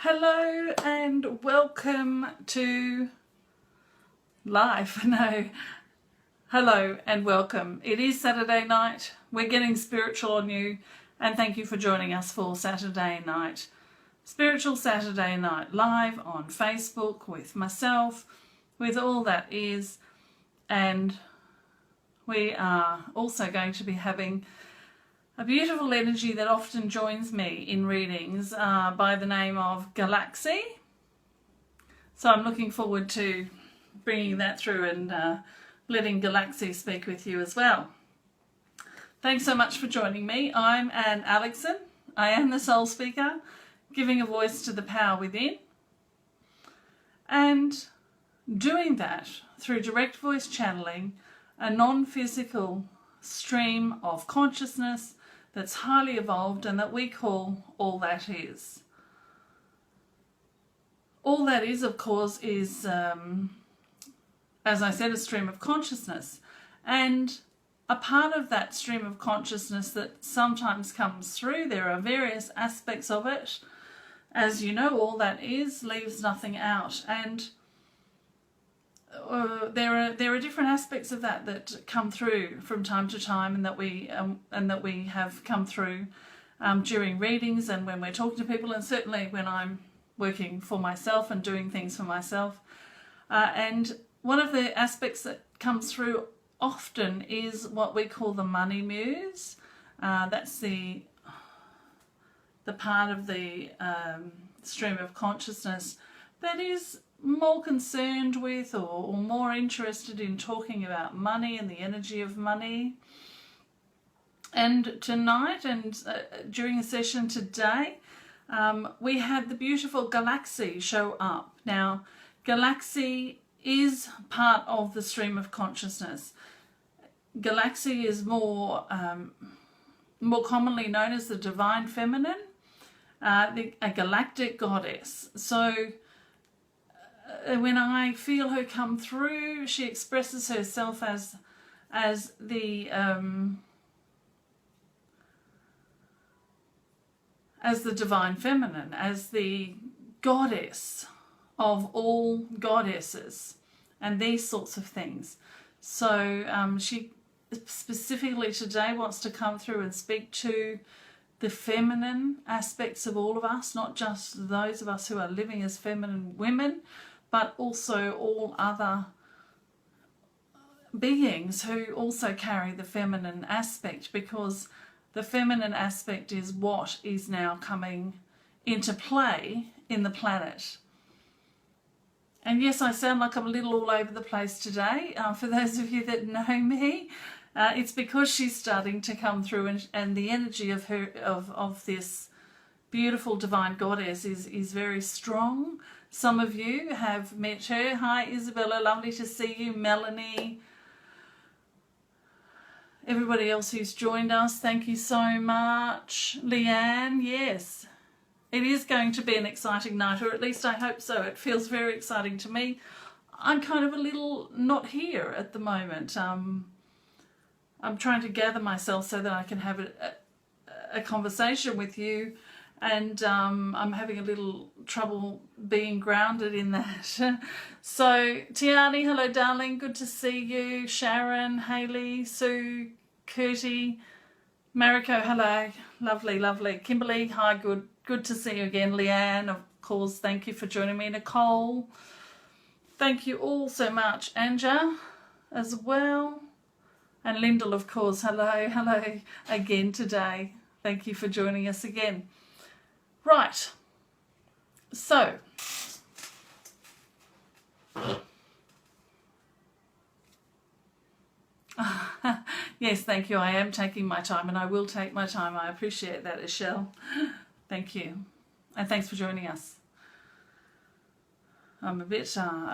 Hello and welcome to live. No, hello and welcome. It is Saturday night. We're getting spiritual on you, and thank you for joining us for Saturday night. Spiritual Saturday Night live on Facebook with myself, with all that is, and we are also going to be having a beautiful energy that often joins me in readings by the name of Galaxy. So I'm looking forward to bringing that through and letting Galaxy speak with you as well. Thanks so much for joining me. I'm Anne Alexson. I am the Soul Speaker, giving a voice to the power within, and doing that through direct voice channeling, a non-physical stream of consciousness that's highly evolved and that we call All That Is. All that is, of course, is, as I said, a stream of consciousness. And a part of that stream of consciousness that sometimes comes through, there are various aspects of it. As you know, all that is leaves nothing out. And there are different aspects of that come through from time to time, and that we have come through during readings and when we're talking to people, and certainly when I'm working for myself and doing things for myself. And one of the aspects that comes through often is what we call the money muse. That's the part of the stream of consciousness that is more concerned with or more interested in talking about money and the energy of money. And tonight and during a session today, we had the beautiful Galaxy show up. Now, Galaxy is part of the stream of consciousness. Galaxy is more commonly known as the Divine Feminine, a galactic goddess. So when I feel her come through, she expresses herself as the Divine Feminine, as the goddess of all goddesses and these sorts of things. So she specifically today wants to come through and speak to the feminine aspects of all of us, not just those of us who are living as feminine women, but also all other beings who also carry the feminine aspect, because the feminine aspect is what is now coming into play in the planet. And yes, I sound like I'm a little all over the place today. For those of you that know me, it's because she's starting to come through, and the energy of her of this beautiful divine goddess is very strong. Some of you have met her. Hi Isabella, lovely to see you. Melanie, everybody else who's joined us, thank you so much. Leanne, yes, it is going to be an exciting night, or at least I hope so. It feels very exciting to me. I'm kind of a little not here at the moment. I'm trying to gather myself so that I can have a conversation with you, and I'm having a little trouble being grounded in that. So Tiani, hello darling, good to see you. Sharon, Haley, Sue, Curtie, Mariko, hello, lovely. Kimberly, hi, good to see you again. Leanne, of course, thank you for joining me. Nicole, thank you all so much. Anja as well. And Lyndall, of course, hello again today. Thank you for joining us again. Right, so yes, thank you. I am taking my time, and I will take my time. I appreciate that, Michelle. Thank you, and thanks for joining us. I'm a bit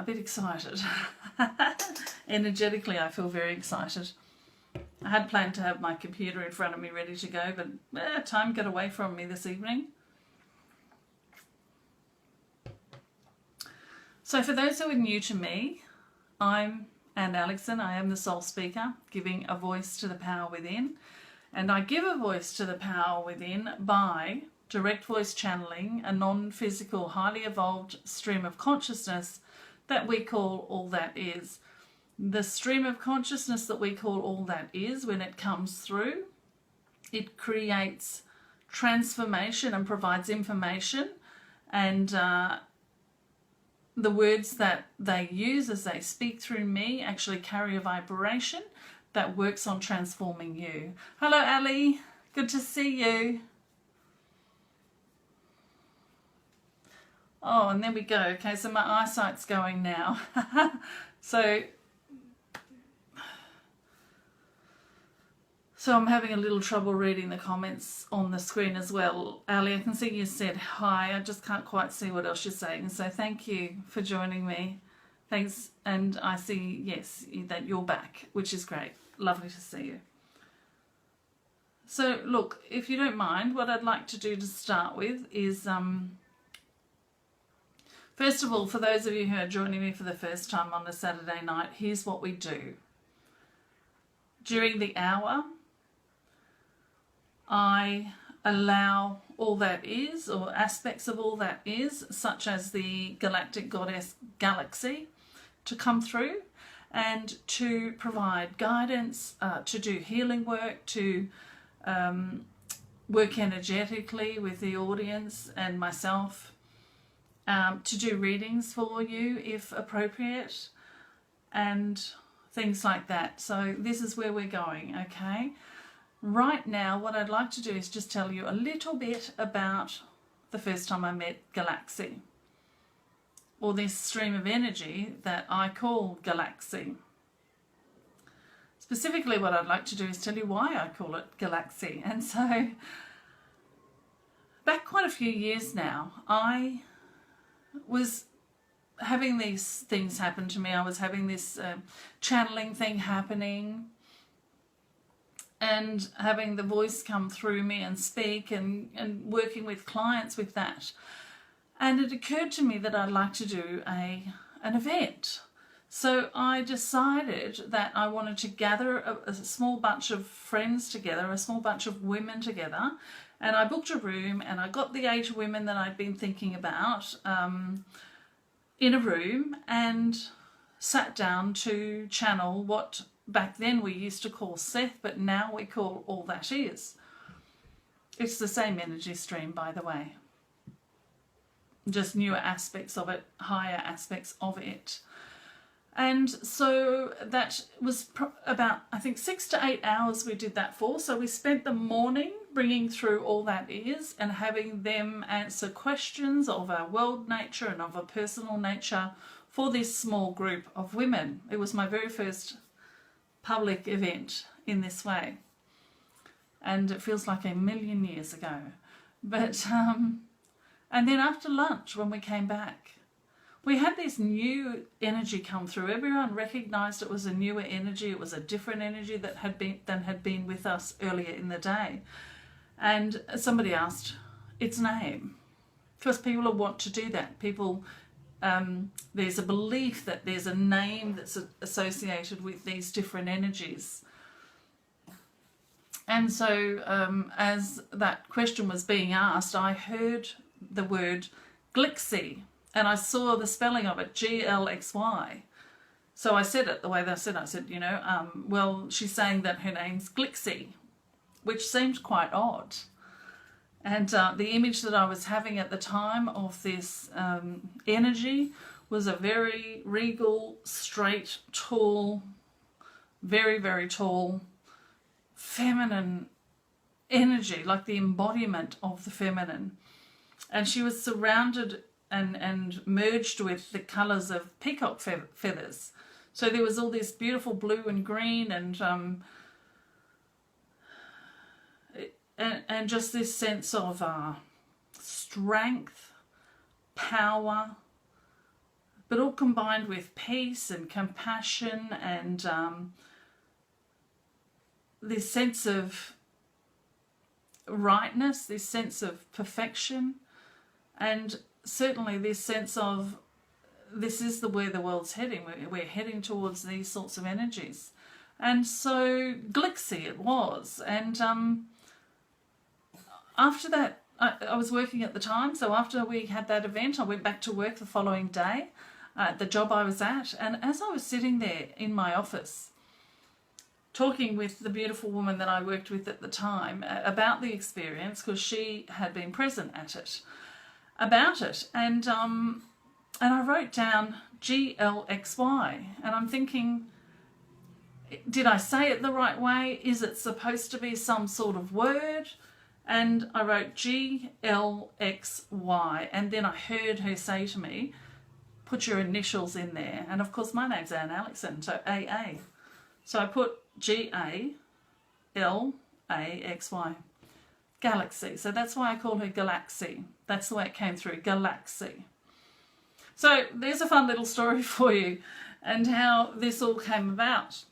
excited. Energetically, I feel very excited. I had planned to have my computer in front of me ready to go, but time got away from me this evening. So for those who are new to me, I'm Anne Alexson. I am the Soul Speaker, giving a voice to the power within. And I give a voice to the power within by direct voice channeling, a non-physical, highly evolved stream of consciousness that we call all that is. The stream of consciousness that we call all that is, when it comes through, it creates transformation and provides information, and the words that they use as they speak through me actually carry a vibration that works on transforming you. Hello, Ali. Good to see you. Oh, and there we go. Okay, so my eyesight's going now. So I'm having a little trouble reading the comments on the screen as well. Ali, I can see you said hi. I just can't quite see what else you're saying. So thank you for joining me. Thanks. And I see, yes, that you're back, which is great. Lovely to see you. So look, if you don't mind, what I'd like to do to start with is, first of all, for those of you who are joining me for the first time on a Saturday night, here's what we do. During the hour, I allow all that is, or aspects of all that is, such as the galactic goddess Galaxy, to come through and to provide guidance, to do healing work, to work energetically with the audience and myself, to do readings for you if appropriate, and things like that. So this is where we're going, okay? Right now, what I'd like to do is just tell you a little bit about the first time I met Galaxy, or this stream of energy that I call Galaxy. Specifically, what I'd like to do is tell you why I call it Galaxy. And so, back quite a few years now, I was having these things happen to me. I was having this channeling thing happening, and having the voice come through me and speak, and working with clients with that. And it occurred to me that I'd like to do an event. So I decided that I wanted to gather a small bunch of friends together, a small bunch of women together, and I booked a room, and I got the 8 women that I'd been thinking about in a room, and sat down to channel what back then we used to call Seth, but now we call all that is. It's the same energy stream, by the way. Just newer aspects of it, higher aspects of it. And so that was about, I think, 6 to 8 hours we did that for. So we spent the morning bringing through all that is and having them answer questions of our world nature and of a personal nature for this small group of women. It was my very first public event in this way, and it feels like a million years ago. But and then after lunch, when we came back, we had this new energy come through. Everyone recognized it was a newer energy. It was a different energy that had been with us earlier in the day. And somebody asked its name, because people want to do that. People, there's a belief that there's a name that's associated with these different energies. And so as that question was being asked, I heard the word Glixy, and I saw the spelling of it, Glxy. So I said it the way they said. I said, well, she's saying that her name's Glixy, which seemed quite odd. And the image that I was having at the time of this energy was a very regal, straight, tall, very, very tall, feminine energy, like the embodiment of the feminine. And she was surrounded and merged with the colours of peacock feathers. So there was all this beautiful blue and green, and just this sense of strength, power, but all combined with peace and compassion, and this sense of rightness, this sense of perfection, and certainly this sense of this is where the world's heading. We're heading towards these sorts of energies. And so Glixy it was. And after that, I was working at the time, so after we had that event, I went back to work the following day at the job I was at. And as I was sitting there in my office, talking with the beautiful woman that I worked with at the time about the experience, because she had been present at it, about it, and I wrote down GLXY, and I'm thinking, did I say it the right way? Is it supposed to be some sort of word? And I wrote GLXY, and then I heard her say to me, put your initials in there. And of course my name's Anne Alexson, so AA. So I put GALAXY, Galaxy. So that's why I call her Galaxy. That's the way it came through, Galaxy. So there's a fun little story for you and how this all came about.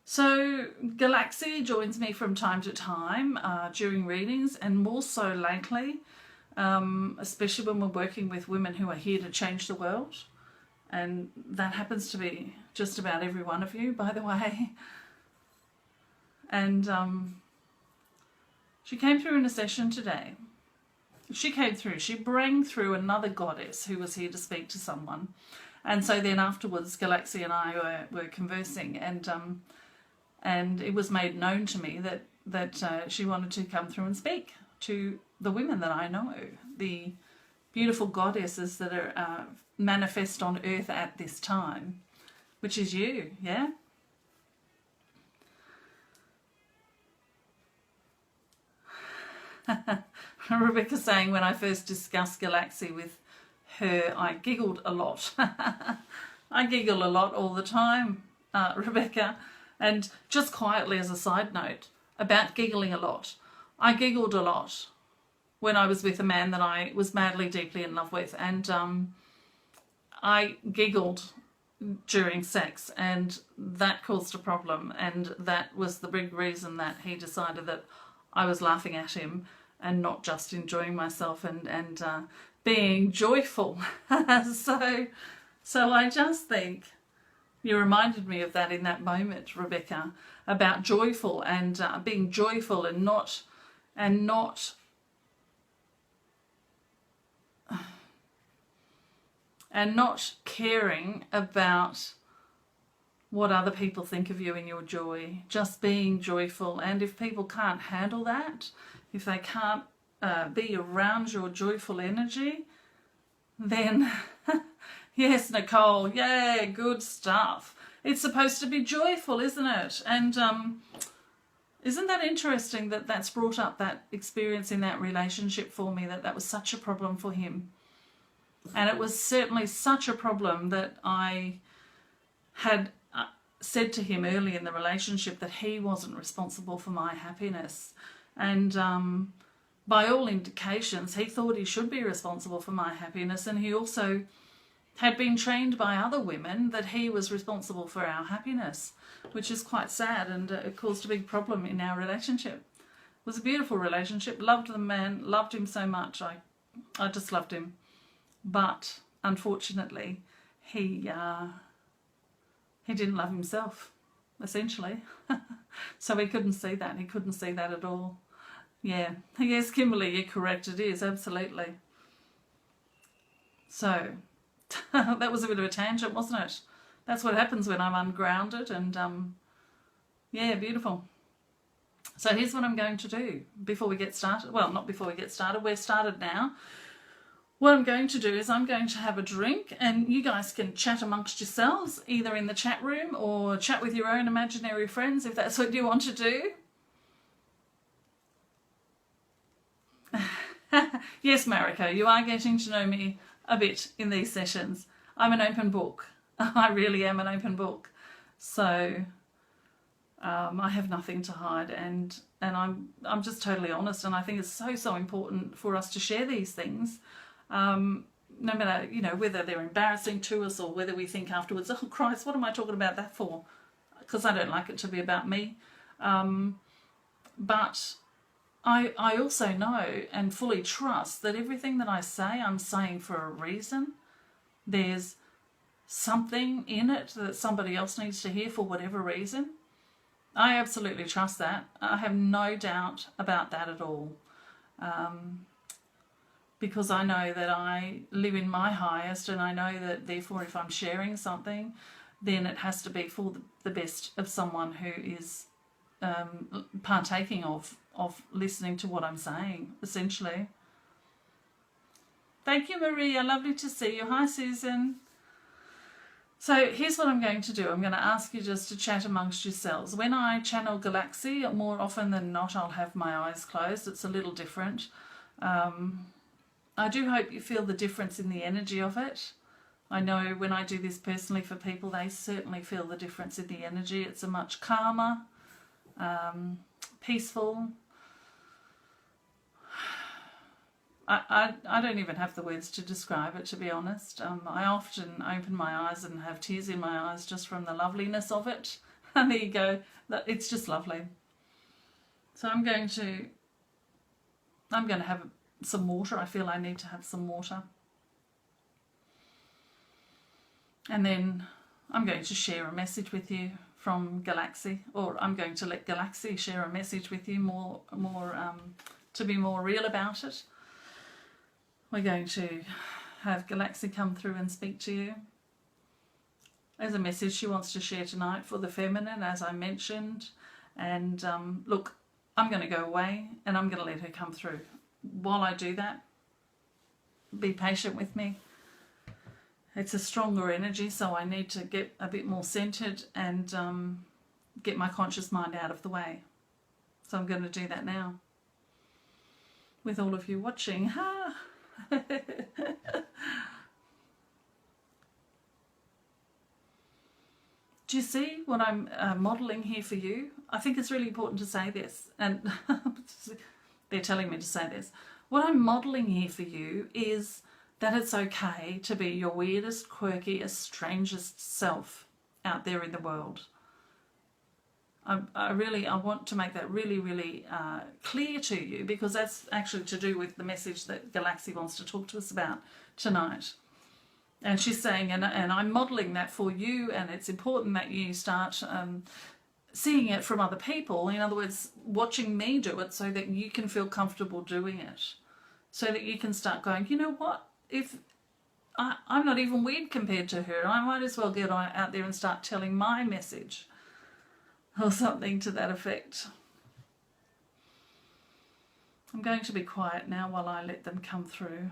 So Galaxy joins me from time to time during readings, and more so lately, especially when we're working with women who are here to change the world. And that happens to be just about every one of you, by the way. And she came through in a session today. She rang through another goddess who was here to speak to someone. And so then afterwards, Galaxy and I were conversing, and it was made known to me that she wanted to come through and speak to the women that I know, the beautiful goddesses that are manifest on earth at this time, which is you, yeah? Rebecca saying, when I first discussed Galaxy with her, I giggled a lot. I giggle a lot all the time, Rebecca. And just quietly as a side note about giggling a lot, I giggled a lot when I was with a man that I was madly, deeply in love with. And I giggled during sex, and that caused a problem. And that was the big reason that he decided that I was laughing at him and not just enjoying myself and being joyful. So I just think you reminded me of that in that moment, Rebecca, about joyful and being joyful and not caring about what other people think of you in your joy, just being joyful. And if people can't handle that, if they can't be around your joyful energy, then yes, Nicole, yeah, good stuff. It's supposed to be joyful, isn't it? And isn't that interesting that that's brought up that experience in that relationship for me, that was such a problem for him. And it was certainly such a problem that I had said to him early in the relationship that he wasn't responsible for my happiness. And by all indications, he thought he should be responsible for my happiness. And he also had been trained by other women that he was responsible for our happiness, which is quite sad, and it caused a big problem in our relationship. It was a beautiful relationship, loved the man, loved him so much. I just loved him. But unfortunately, he didn't love himself, essentially. So he couldn't see that. He couldn't see that at all. Yeah. Yes, Kimberly, you're correct. It is, absolutely. So that was a bit of a tangent, wasn't it? That's what happens when I'm ungrounded, and yeah, beautiful. So here's what I'm going to do before we get started. Well, not before we get started. We're started now. What I'm going to do is I'm going to have a drink, and you guys can chat amongst yourselves, either in the chat room or chat with your own imaginary friends if that's what you want to do. Yes, Mariko, you are getting to know me a bit in these sessions. I'm an open book. I really am an open book. So I have nothing to hide, and I'm just totally honest, and I think it's so important for us to share these things. No matter, whether they're embarrassing to us or whether we think afterwards, oh Christ, what am I talking about that for? Because I don't like it to be about me. But I also know and fully trust that everything that I say, I'm saying for a reason. There's something in it that somebody else needs to hear for whatever reason. I absolutely trust that. I have no doubt about that at all. because I know that I live in my highest, and I know that therefore if I'm sharing something, then it has to be for the best of someone who is partaking of listening to what I'm saying, essentially. Thank you, Maria. Lovely to see you. Hi, Susan. So here's what I'm going to do. I'm going to ask you just to chat amongst yourselves. When I channel Galaxy, more often than not, I'll have my eyes closed. It's a little different. I do hope you feel the difference in the energy of it. I know when I do this personally for people, they certainly feel the difference in the energy. It's a much calmer, peaceful. I don't even have the words to describe it, to be honest. I often open my eyes and have tears in my eyes just from the loveliness of it. And there you go. It's just lovely. So I'm going to have some water. I feel I need to have some water. And then I'm going to share a message with you from Galaxy, or I'm going to let Galaxy share a message with you more to be more real about it. We're going to have Galaxy come through and speak to you. There's a message she wants to share tonight for the feminine, as I mentioned. And look, I'm going to go away and I'm going to let her come through. While I do that, be patient with me. It's a stronger energy, so I need to get a bit more centered and get my conscious mind out of the way. So I'm going to do that now. With all of you watching. Ha! Do you see what I'm modelling here for you? I think it's really important to say this, and they're telling me to say this. What I'm modelling here for you is that it's okay to be your weirdest, quirkiest, strangest self out there in the world. I want to make that really, really clear to you, because that's actually to do with the message that Galaxy wants to talk to us about tonight. And she's saying, and I'm modelling that for you, and it's important that you start seeing it from other people. In other words, watching me do it so that you can feel comfortable doing it. So that you can start going, you know what, if I'm not even weird compared to her, I might as well get out there and start telling my message. Or something to that effect. I'm going to be quiet now while I let them come through.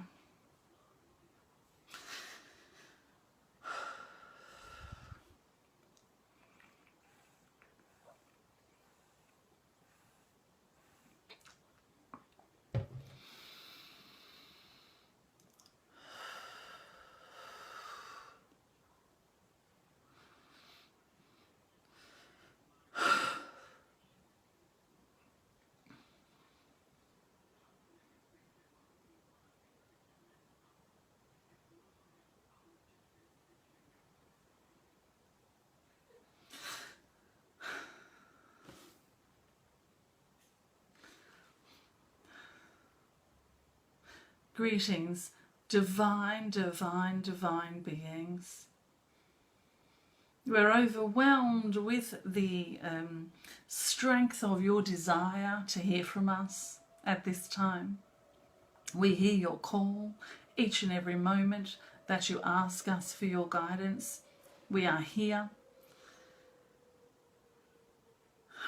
Greetings, divine, divine, divine beings. We're overwhelmed with the strength of your desire to hear from us at this time. We hear your call each and every moment that you ask us for your guidance. We are here.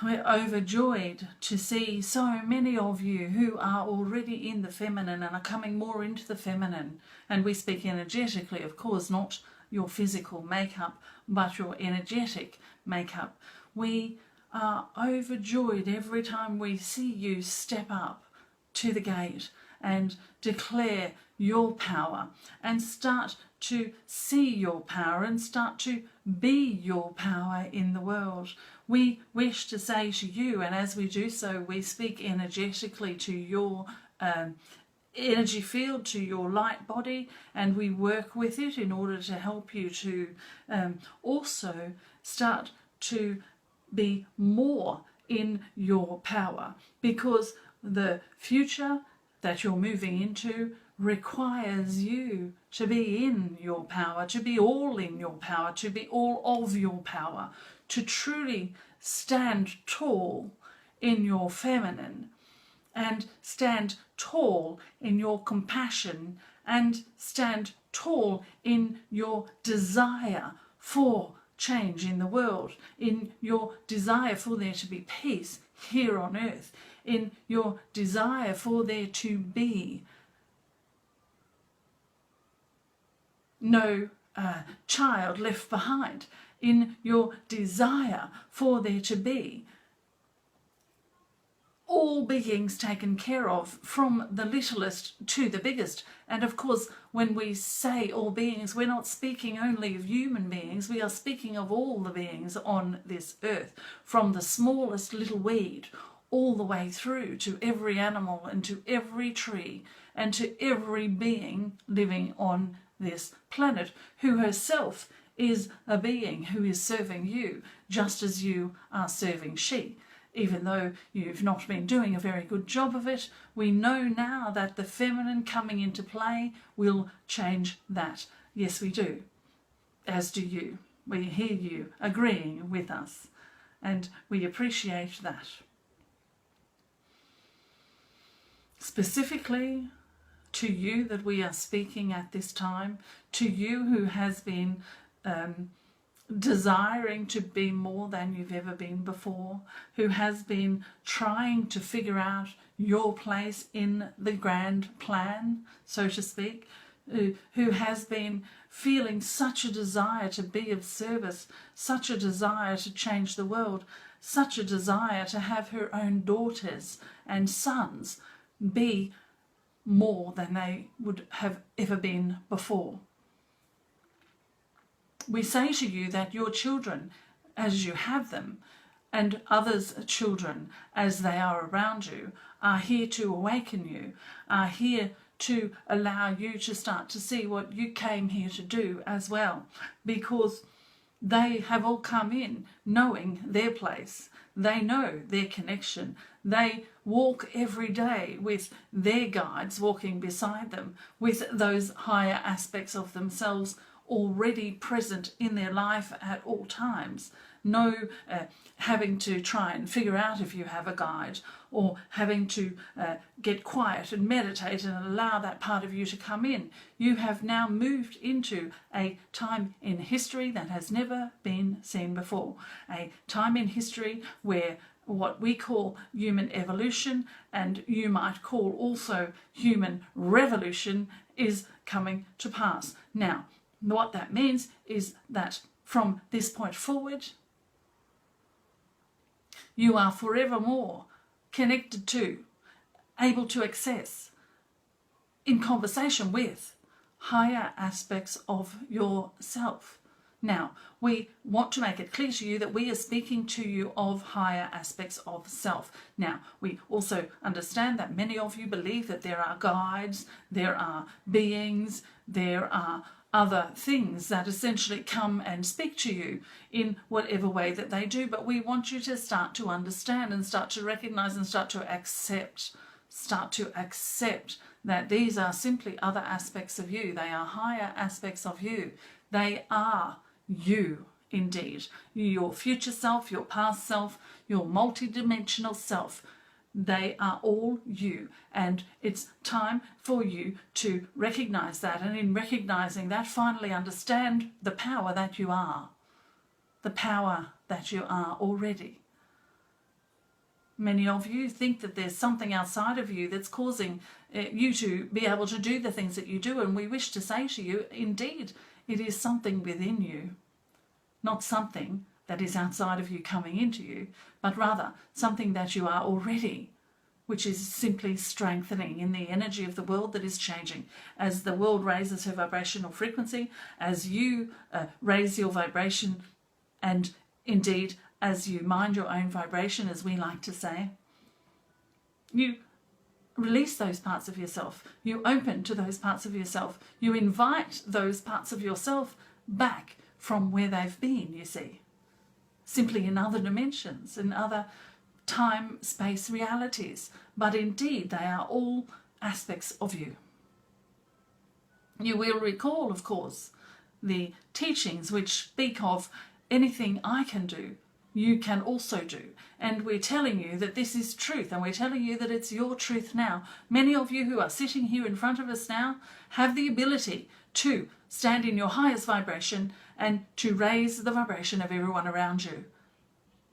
We're overjoyed to see so many of you who are already in the feminine and are coming more into the feminine. And we speak energetically, of course, not your physical makeup, but your energetic makeup. We are overjoyed every time we see you step up to the gate and declare your power and start to see your power and start to be your power in the world. We wish to say to you, and as we do so, we speak energetically to your energy field, to your light body, and we work with it in order to help you to also start to be more in your power, because the future that you're moving into requires you to be in your power, to be all in your power, to be all of your power, to truly stand tall in your feminine and stand tall in your compassion and stand tall in your desire for change in the world, in your desire for there to be peace here on earth, in your desire for there to be no child left behind, in your desire for there to be all beings taken care of, from the littlest to the biggest. And of course, when we say all beings, we're not speaking only of human beings, we are speaking of all the beings on this earth, from the smallest little weed all the way through to every animal and to every tree and to every being living on this planet, who herself is a being who is serving you just as you are serving she. Even though you've not been doing a very good job of it, we know now that the feminine coming into play will change that. Yes, we do, as do you. We hear you agreeing with us, and we appreciate that. Specifically to you that we are speaking at this time, to you who has been desiring to be more than you've ever been before, who has been trying to figure out your place in the grand plan, so to speak, who has been feeling such a desire to be of service, such a desire to change the world, such a desire to have her own daughters and sons be more than they would have ever been before. We say to you that your children, as you have them, and others' children, as they are around you, are here to awaken you, are here to allow you to start to see what you came here to do as well, because they have all come in knowing their place. They know their connection. They walk every day with their guides walking beside them, with those higher aspects of themselves already present in their life at all times. No having to try and figure out if you have a guide, or having to get quiet and meditate and allow that part of you to come in. You have now moved into a time in history that has never been seen before. A time in history where what we call human evolution, and you might call also human revolution, is coming to pass. Now, what that means is that from this point forward, you are forevermore connected to, able to access, in conversation with, higher aspects of yourself. Now, we want to make it clear to you that we are speaking to you of higher aspects of self. Now, we also understand that many of you believe that there are guides, there are beings, there are other things that essentially come and speak to you in whatever way that they do. But we want you to start to understand and start to recognize and start to accept that these are simply other aspects of you. They are higher aspects of you. They are you indeed. Your future self, your past self, your multidimensional self. They are all you, and it's time for you to recognize that, and in recognizing that, finally understand the power that you are. The power that you are already. Many of you think that there's something outside of you that's causing you to be able to do the things that you do, and we wish to say to you, indeed, it is something within you, not something that is outside of you coming into you, but rather something that you are already, which is simply strengthening in the energy of the world that is changing. As the world raises her vibrational frequency, as you raise your vibration, and indeed as you mind your own vibration, as we like to say, you release those parts of yourself. You open to those parts of yourself. You invite those parts of yourself back from where they've been, you see. Simply in other dimensions, in other time, space, realities. But indeed, they are all aspects of you. You will recall, of course, the teachings which speak of anything I can do, you can also do. And we're telling you that this is truth, and we're telling you that it's your truth now. Many of you who are sitting here in front of us now have the ability to stand in your highest vibration and to raise the vibration of everyone around you.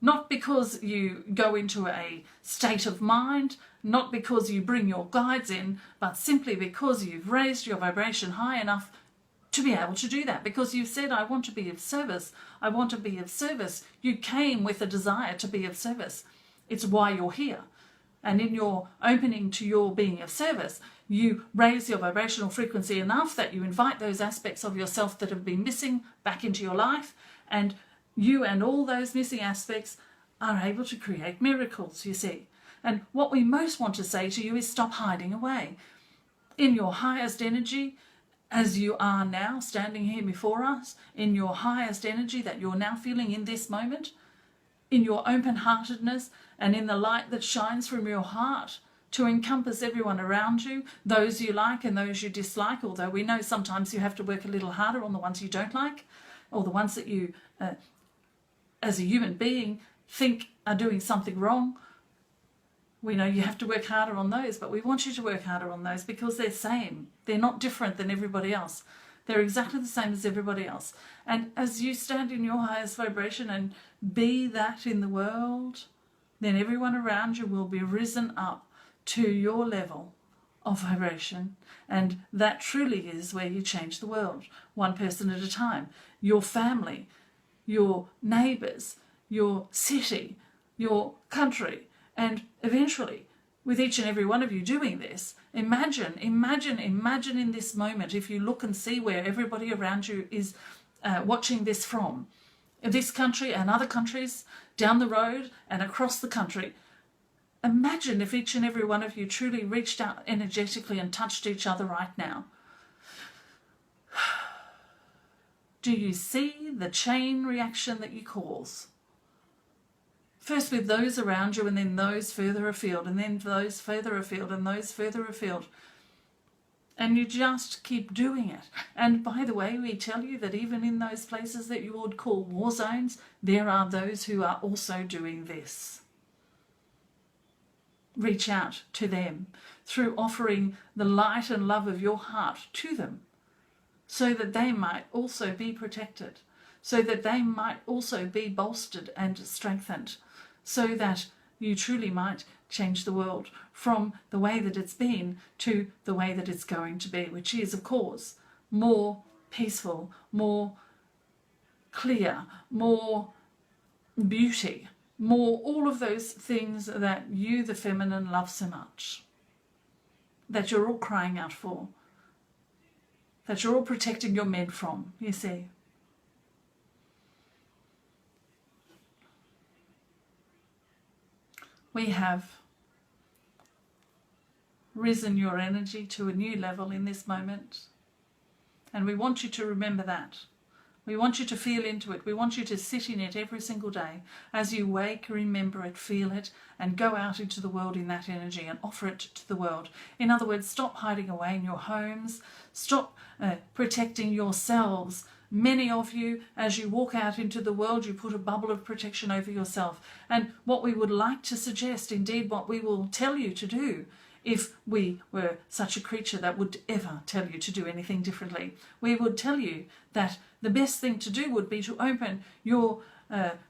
Not because you go into a state of mind, not because you bring your guides in, but simply because you've raised your vibration high enough to be able to do that. Because you've said, I want to be of service. I want to be of service. You came with a desire to be of service. It's why you're here. And in your opening to your being of service, you raise your vibrational frequency enough that you invite those aspects of yourself that have been missing back into your life, and you and all those missing aspects are able to create miracles, you see. And what we most want to say to you is stop hiding away. In your highest energy, as you are now standing here before us, in your highest energy that you're now feeling in this moment, in your open-heartedness and in the light that shines from your heart to encompass everyone around you, those you like and those you dislike, although we know sometimes you have to work a little harder on the ones you don't like, or the ones that you, as a human being, think are doing something wrong. We know you have to work harder on those, but we want you to work harder on those because they're same. They're not different than everybody else. They're exactly the same as everybody else. And as you stand in your highest vibration and be that in the world, then everyone around you will be risen up to your level of vibration. And that truly is where you change the world, one person at a time. Your family, your neighbours, your city, your country, and eventually, with each and every one of you doing this, imagine in this moment, if you look and see where everybody around you is watching this from, this country and other countries down the road and across the country, imagine if each and every one of you truly reached out energetically and touched each other right now. Do you see the chain reaction that you cause? First with those around you, and then those further afield, and then those further afield, and those further afield. And you just keep doing it. And by the way, we tell you that even in those places that you would call war zones, there are those who are also doing this. Reach out to them through offering the light and love of your heart to them, so that they might also be protected, so that they might also be bolstered and strengthened, so that you truly might change the world from the way that it's been to the way that it's going to be, which is, of course, more peaceful, more clear, more beauty, more all of those things that you, the feminine, love so much, that you're all crying out for, that you're all protecting your men from, you see. We have risen your energy to a new level in this moment. And we want you to remember that. We want you to feel into it. We want you to sit in it every single day. As you wake, remember it, feel it, and go out into the world in that energy and offer it to the world. In other words, stop hiding away in your homes. Stop protecting yourselves. Many of you, as you walk out into the world, you put a bubble of protection over yourself. And what we would like to suggest, indeed what we will tell you to do, if we were such a creature that would ever tell you to do anything differently, we would tell you that the best thing to do would be to open your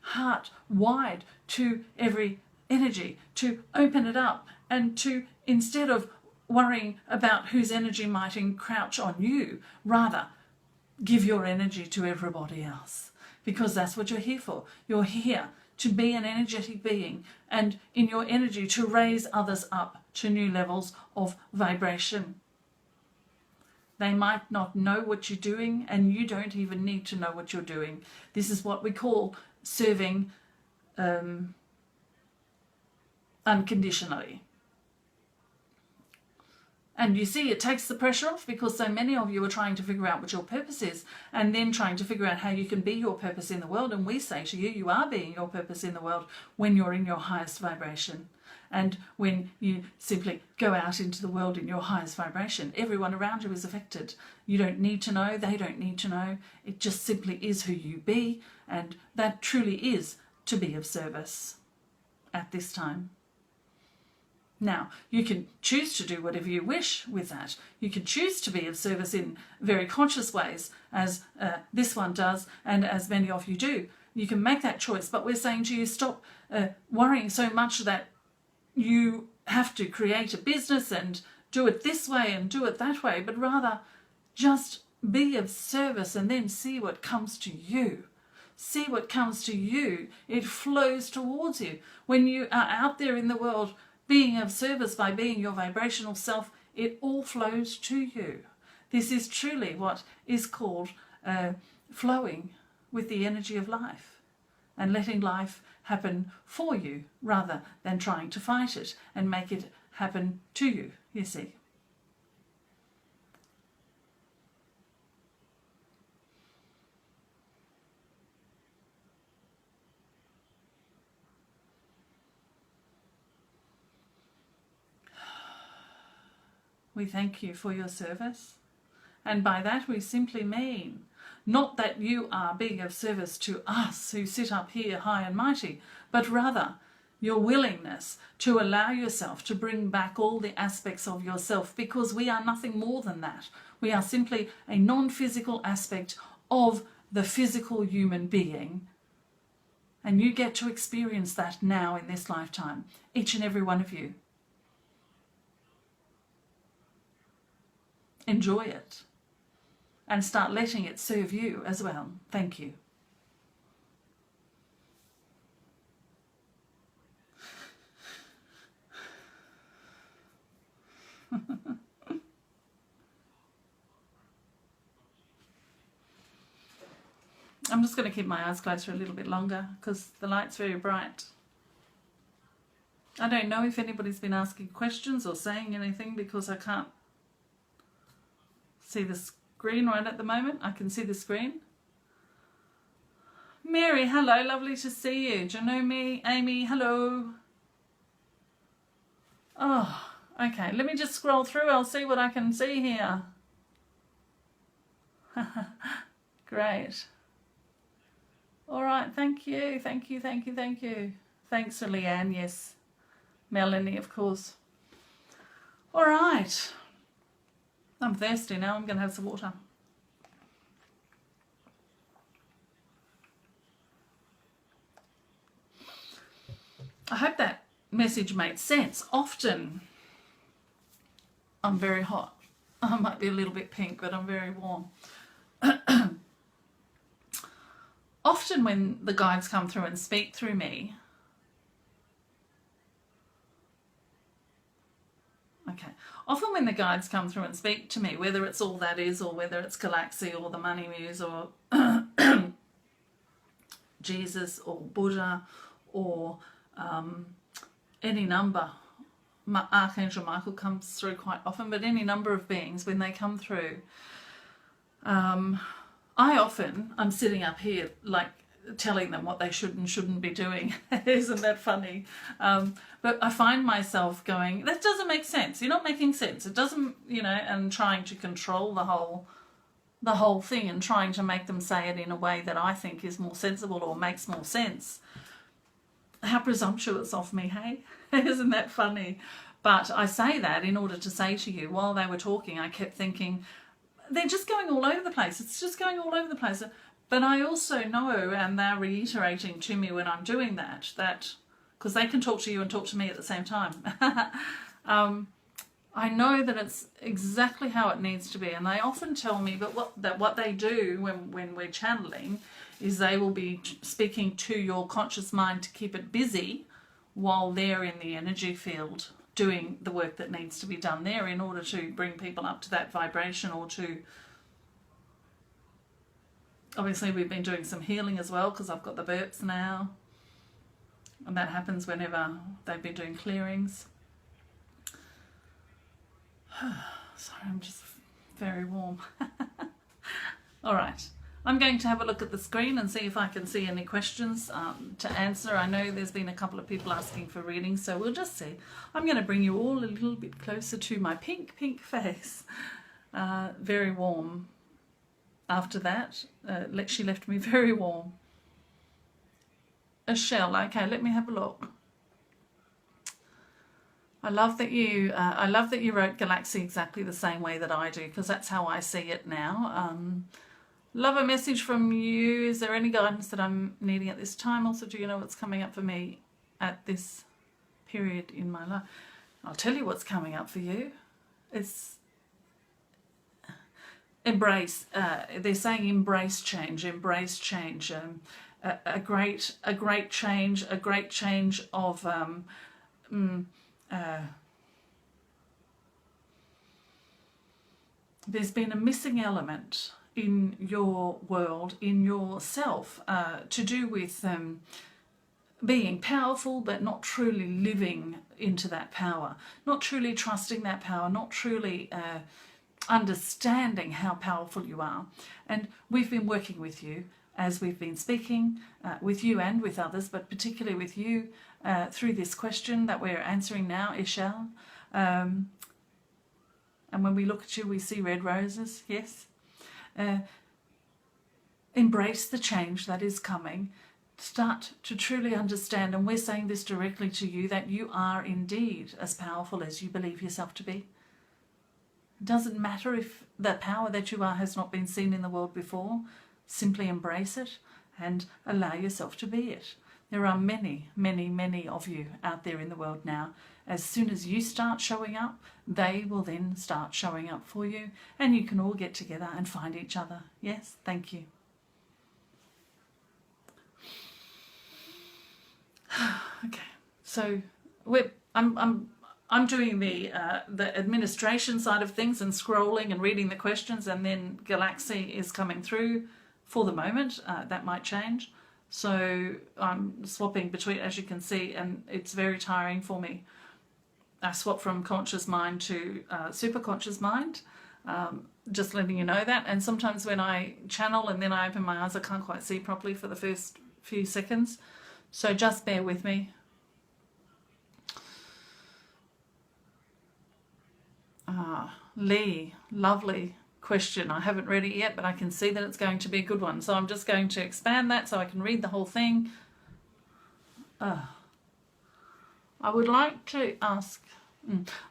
heart wide to every energy, to open it up, and to, instead of worrying about whose energy might encroach on you, rather give your energy to everybody else, because that's what you're here for. You're here to be an energetic being, and in your energy to raise others up to new levels of vibration. They might not know what you're doing, and you don't even need to know what you're doing. This is what we call serving unconditionally. And you see, it takes the pressure off, because so many of you are trying to figure out what your purpose is, and then trying to figure out how you can be your purpose in the world. And we say to you, you are being your purpose in the world when you're in your highest vibration. And when you simply go out into the world in your highest vibration, everyone around you is affected. You don't need to know, they don't need to know. It just simply is who you be, and that truly is to be of service at this time. Now, you can choose to do whatever you wish with that. You can choose to be of service in very conscious ways, as this one does, and as many of you do. You can make that choice, but we're saying to you, stop worrying so much that you have to create a business and do it this way and do it that way, but rather just be of service and then see what comes to you. See what comes to you. It flows towards you. When you are out there in the world being of service by being your vibrational self, it all flows to you. This is truly what is called flowing with the energy of life and letting life happen for you rather than trying to fight it and make it happen to you, you see. We thank you for your service, and by that we simply mean not that you are being of service to us who sit up here high and mighty, but rather your willingness to allow yourself to bring back all the aspects of yourself, because we are nothing more than that. We are simply a non-physical aspect of the physical human being, and you get to experience that now in this lifetime, each and every one of you. Enjoy it and start letting it serve you as well. Thank you. I'm just going to keep my eyes closed for a little bit longer because the light's very bright. I don't know if anybody's been asking questions or saying anything because I can't see the screen right at the moment. I can see the screen. Mary, hello, lovely to see you. Do you know me? Amy, hello. Oh, okay, let me just scroll through. I'll see what I can see here. Great. All right, thank you, thank you, thank you, thank you. Thanks for Leanne, yes. Melanie, of course. All right. I'm thirsty now. I'm going to have some water. I hope that message made sense. Often, I'm very hot. I might be a little bit pink, but I'm very warm. Often when the guides come through and speak through me, often when the guides come through and speak to me, whether it's All That Is or whether it's Galaxy or the Money Muse or Jesus or Buddha or any number, Archangel Michael comes through quite often, but any number of beings, when they come through, I'm sitting up here like telling them what they should and shouldn't be doing. Isn't that funny? But I find myself going, that doesn't make sense. You're not making sense. It doesn't, and trying to control the whole thing and trying to make them say it in a way that I think is more sensible or makes more sense. How presumptuous of me, hey? Isn't that funny? But I say that in order to say to you, while they were talking, I kept thinking, they're just going all over the place. It's just going all over the place. But I also know, and they're reiterating to me when I'm doing that because they can talk to you and talk to me at the same time. I know that it's exactly how it needs to be, and they often tell me that what they do when we're channeling is they will be speaking to your conscious mind to keep it busy while they're in the energy field doing the work that needs to be done there in order to bring people up to that vibration or to... Obviously, we've been doing some healing as well because I've got the burps now. And that happens whenever they've been doing clearings. Sorry, I'm just very warm. All right. I'm going to have a look at the screen and see if I can see any questions to answer. I know there's been a couple of people asking for readings, so we'll just see. I'm going to bring you all a little bit closer to my pink face. Very warm. After that, she left me very warm. a shell. Okay, let me have a look. I love that you wrote Galaxy exactly the same way that I do, because that's how I see it now. Love a message from you. Is there any guidance that I'm needing at this time? Also, do you know what's coming up for me at this period in my life? I'll tell you what's coming up for you. It's embrace. They're saying embrace change. Embrace change. A great change. A great change of. There's been a missing element in your world, in yourself, to do with being powerful but not truly living into that power, not truly trusting that power, not truly understanding how powerful you are. And we've been working with you as we've been speaking with you and with others, but particularly with you through this question that we're answering now, Ishal. And when we look at you, we see red roses, yes. Embrace the change that is coming. Start to truly understand, and we're saying this directly to you, that you are indeed as powerful as you believe yourself to be. It doesn't matter if the power that you are has not been seen in the world before. Simply embrace it and allow yourself to be it. There are many, many, many of you out there in the world now. As soon as you start showing up, they will then start showing up for you, and you can all get together and find each other. Yes, thank you. Okay, so I'm doing the administration side of things and scrolling and reading the questions, and then Galaxy is coming through for the moment. That might change. So I'm swapping between, as you can see, and it's very tiring for me. I swap from conscious mind to super conscious mind, just letting you know that. And sometimes when I channel and then I open my eyes, I can't quite see properly for the first few seconds. So just bear with me. Lee, lovely question. I haven't read it yet, but I can see that it's going to be a good one. So I'm just going to expand that so I can read the whole thing. I would like to ask,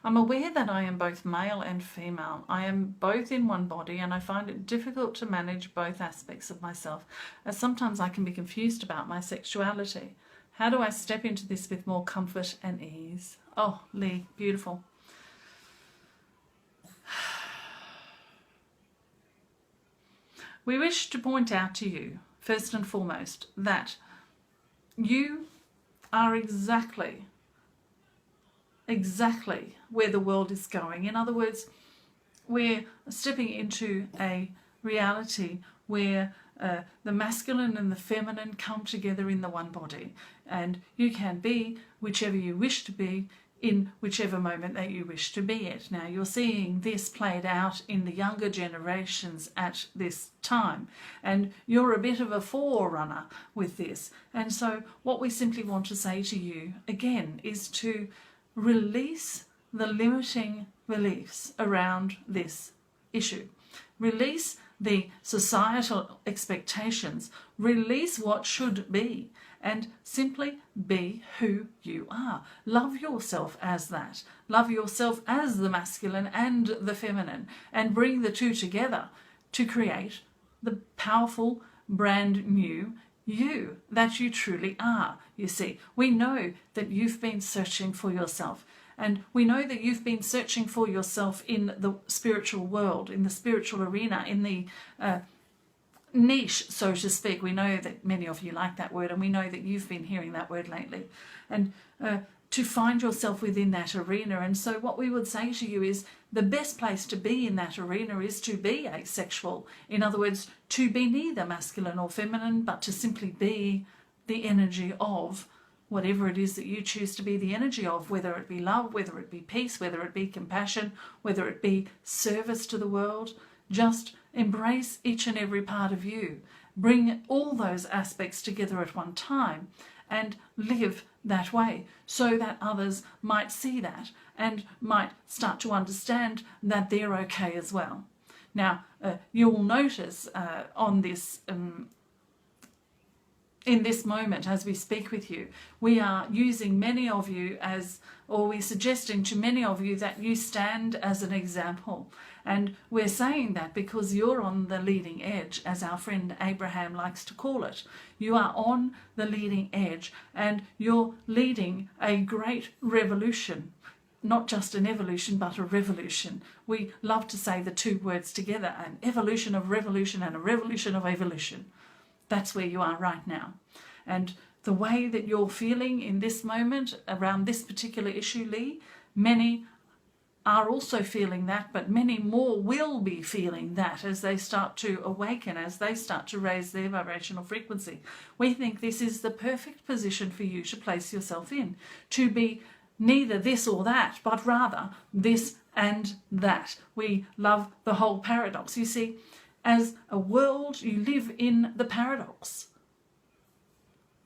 I'm aware that I am both male and female. I am both in one body, and I find it difficult to manage both aspects of myself, as sometimes I can be confused about my sexuality. How do I step into this with more comfort and ease? Oh, Lee, beautiful. We wish to point out to you, first and foremost, that you are exactly where the world is going. In other words, we're stepping into a reality where the masculine and the feminine come together in the one body, and you can be whichever you wish to be in whichever moment that you wish to be it. Now, you're seeing this played out in the younger generations at this time, and you're a bit of a forerunner with this. And so what we simply want to say to you, again, is to release the limiting beliefs around this issue. Release the societal expectations. Release what should be, and simply be who you are. Love yourself as that. Love yourself as the masculine and the feminine, and bring the two together to create the powerful, brand new you that you truly are. You see, we know that you've been searching for yourself, and we know that you've been searching for yourself in the spiritual world, in the spiritual arena, in the niche, so to speak. We know that many of you like that word, and we know that you've been hearing that word lately. And to find yourself within that arena. And so what we would say to you is the best place to be in that arena is to be asexual. In other words, to be neither masculine or feminine, but to simply be the energy of whatever it is that you choose to be the energy of, whether it be love, whether it be peace, whether it be compassion, whether it be service to the world. Just embrace each and every part of you. Bring all those aspects together at one time and live that way, so that others might see that and might start to understand that they're okay as well. Now, you'll notice on this in this moment as we speak with you, we are using many of you as, or we're suggesting to many of you that you stand as an example. And we're saying that because you're on the leading edge, as our friend Abraham likes to call it. You are on the leading edge and you're leading a great revolution. Not just an evolution, but a revolution. We love to say the two words together, an evolution of revolution and a revolution of evolution. That's where you are right now. And the way that you're feeling in this moment around this particular issue, Lee, many are also feeling that, but many more will be feeling that as they start to awaken, as they start to raise their vibrational frequency. We think this is the perfect position for you to place yourself in, to be neither this or that, but rather this and that. We love the whole paradox. You see, as a world, you live in the paradox.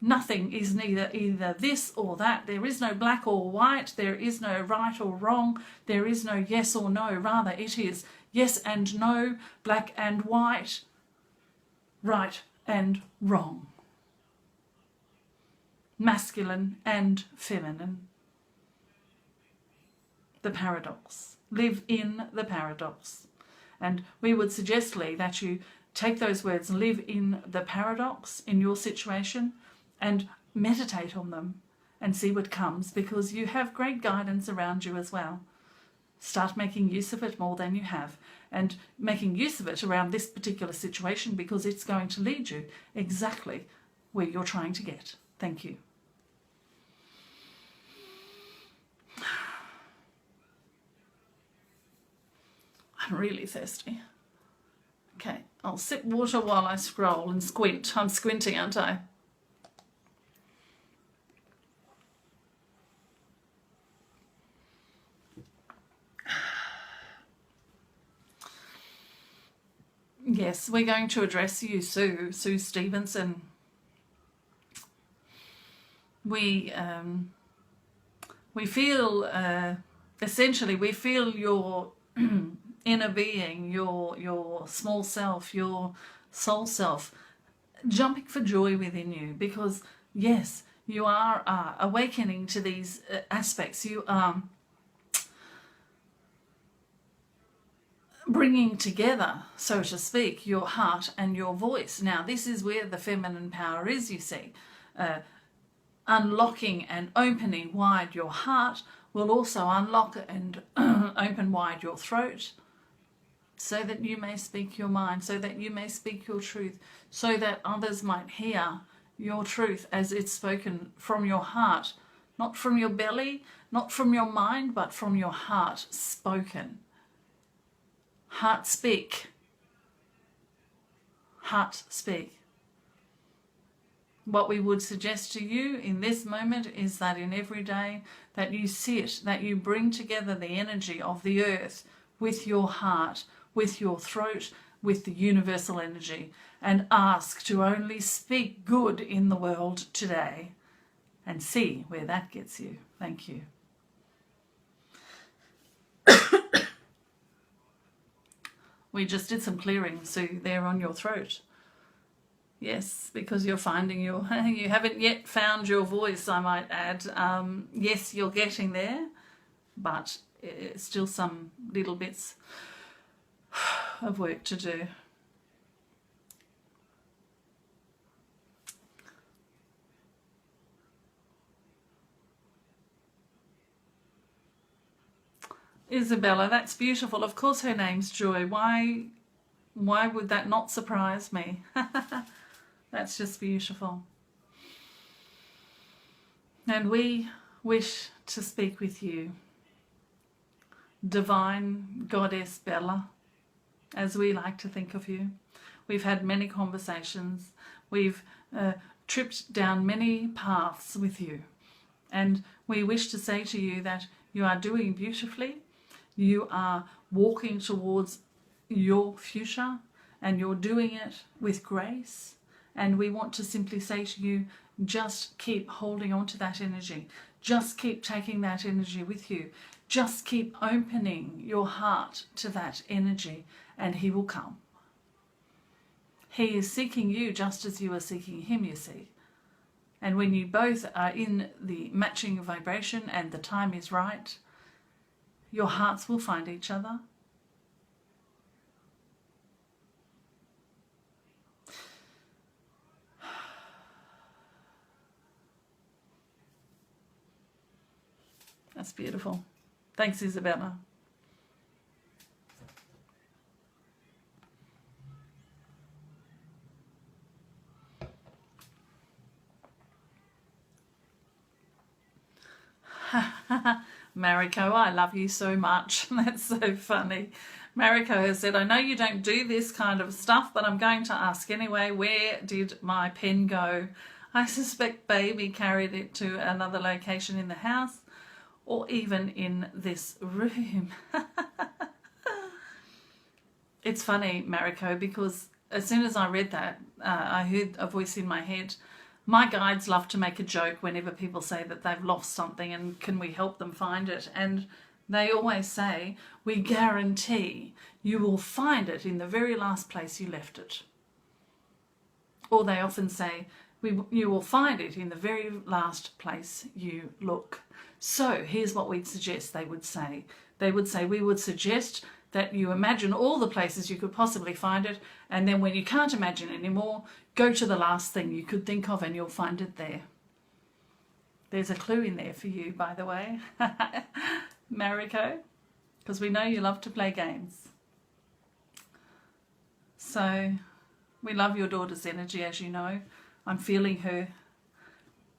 Nothing is either this or that. There is no black or white. There is no right or wrong. There is no yes or no. Rather, it is yes and no, black and white, right and wrong, masculine and feminine. The paradox. Live in the paradox. And we would suggest, Lee, that you take those words, live in the paradox in your situation, and meditate on them and see what comes, because you have great guidance around you as well. Start making use of it more than you have, and making use of it around this particular situation, because it's going to lead you exactly where you're trying to get. Thank you. I'm really thirsty. Okay, I'll sip water while I scroll and squint. I'm squinting, aren't I? Yes, we're going to address you, Sue Stevenson. We feel, essentially, we feel your inner being, your small self, your soul self, jumping for joy within you, because yes, you are awakening to these aspects. You are bringing together, so to speak, your heart and your voice. Now, this is where the feminine power is, you see. Unlocking and opening wide your heart will also unlock and open wide your throat, so that you may speak your mind, so that you may speak your truth, so that others might hear your truth as it's spoken from your heart, not from your belly, not from your mind, but from your heart spoken. Heart speak. Heart speak. What we would suggest to you in this moment is that in every day that you sit, that you bring together the energy of the earth with your heart, with your throat, with the universal energy, and ask to only speak good in the world today, and see where that gets you. Thank you. We just did some clearing, Sue, there on your throat. Yes, because you're finding you haven't yet found your voice, I might add. Yes, you're getting there, but it's still some little bits of work to do. Isabella, that's beautiful. Of course her name's Joy. Why would that not surprise me? That's just beautiful. And we wish to speak with you, Divine Goddess Bella, as we like to think of you. We've had many conversations. We've tripped down many paths with you. And we wish to say to you that you are doing beautifully. You are walking towards your future, and you're doing it with grace. And we want to simply say to you, just keep holding on to that energy. Just keep taking that energy with you. Just keep opening your heart to that energy, and he will come. He is seeking you just as you are seeking him, you see. And when you both are in the matching vibration and the time is right, your hearts will find each other. That's beautiful. Thanks, Isabella. Mariko, I love you so much. That's so funny. Mariko has said, I know you don't do this kind of stuff, but I'm going to ask anyway, where did my pen go? I suspect baby carried it to another location in the house or even in this room. It's funny, Mariko, because as soon as I read that, I heard a voice in my head. My guides love to make a joke whenever people say that they've lost something and can we help them find it. And they always say, we guarantee you will find it in the very last place you left it. Or they often say, you will find it in the very last place you look. So here's what we'd suggest, they would say. They would say, we would suggest that you imagine all the places you could possibly find it, and then when you can't imagine anymore, go to the last thing you could think of and you'll find it there. There's a clue in there for you, by the way, Mariko, because we know you love to play games. So we love your daughter's energy, as you know. I'm feeling her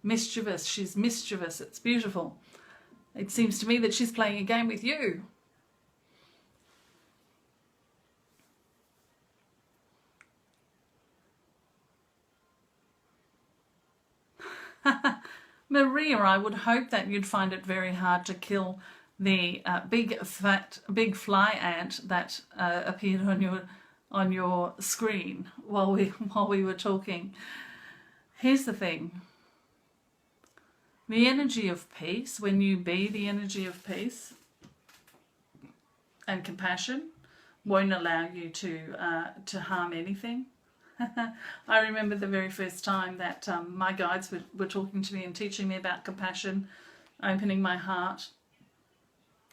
mischievous. She's mischievous. It's beautiful. It seems to me that she's playing a game with you. Maria, I would hope that you'd find it very hard to kill the big fly ant that appeared on your screen while we were talking. Here's the thing. The energy of peace, when you be the energy of peace and compassion, won't allow you to harm anything. I remember the very first time that my guides were talking to me and teaching me about compassion, opening my heart,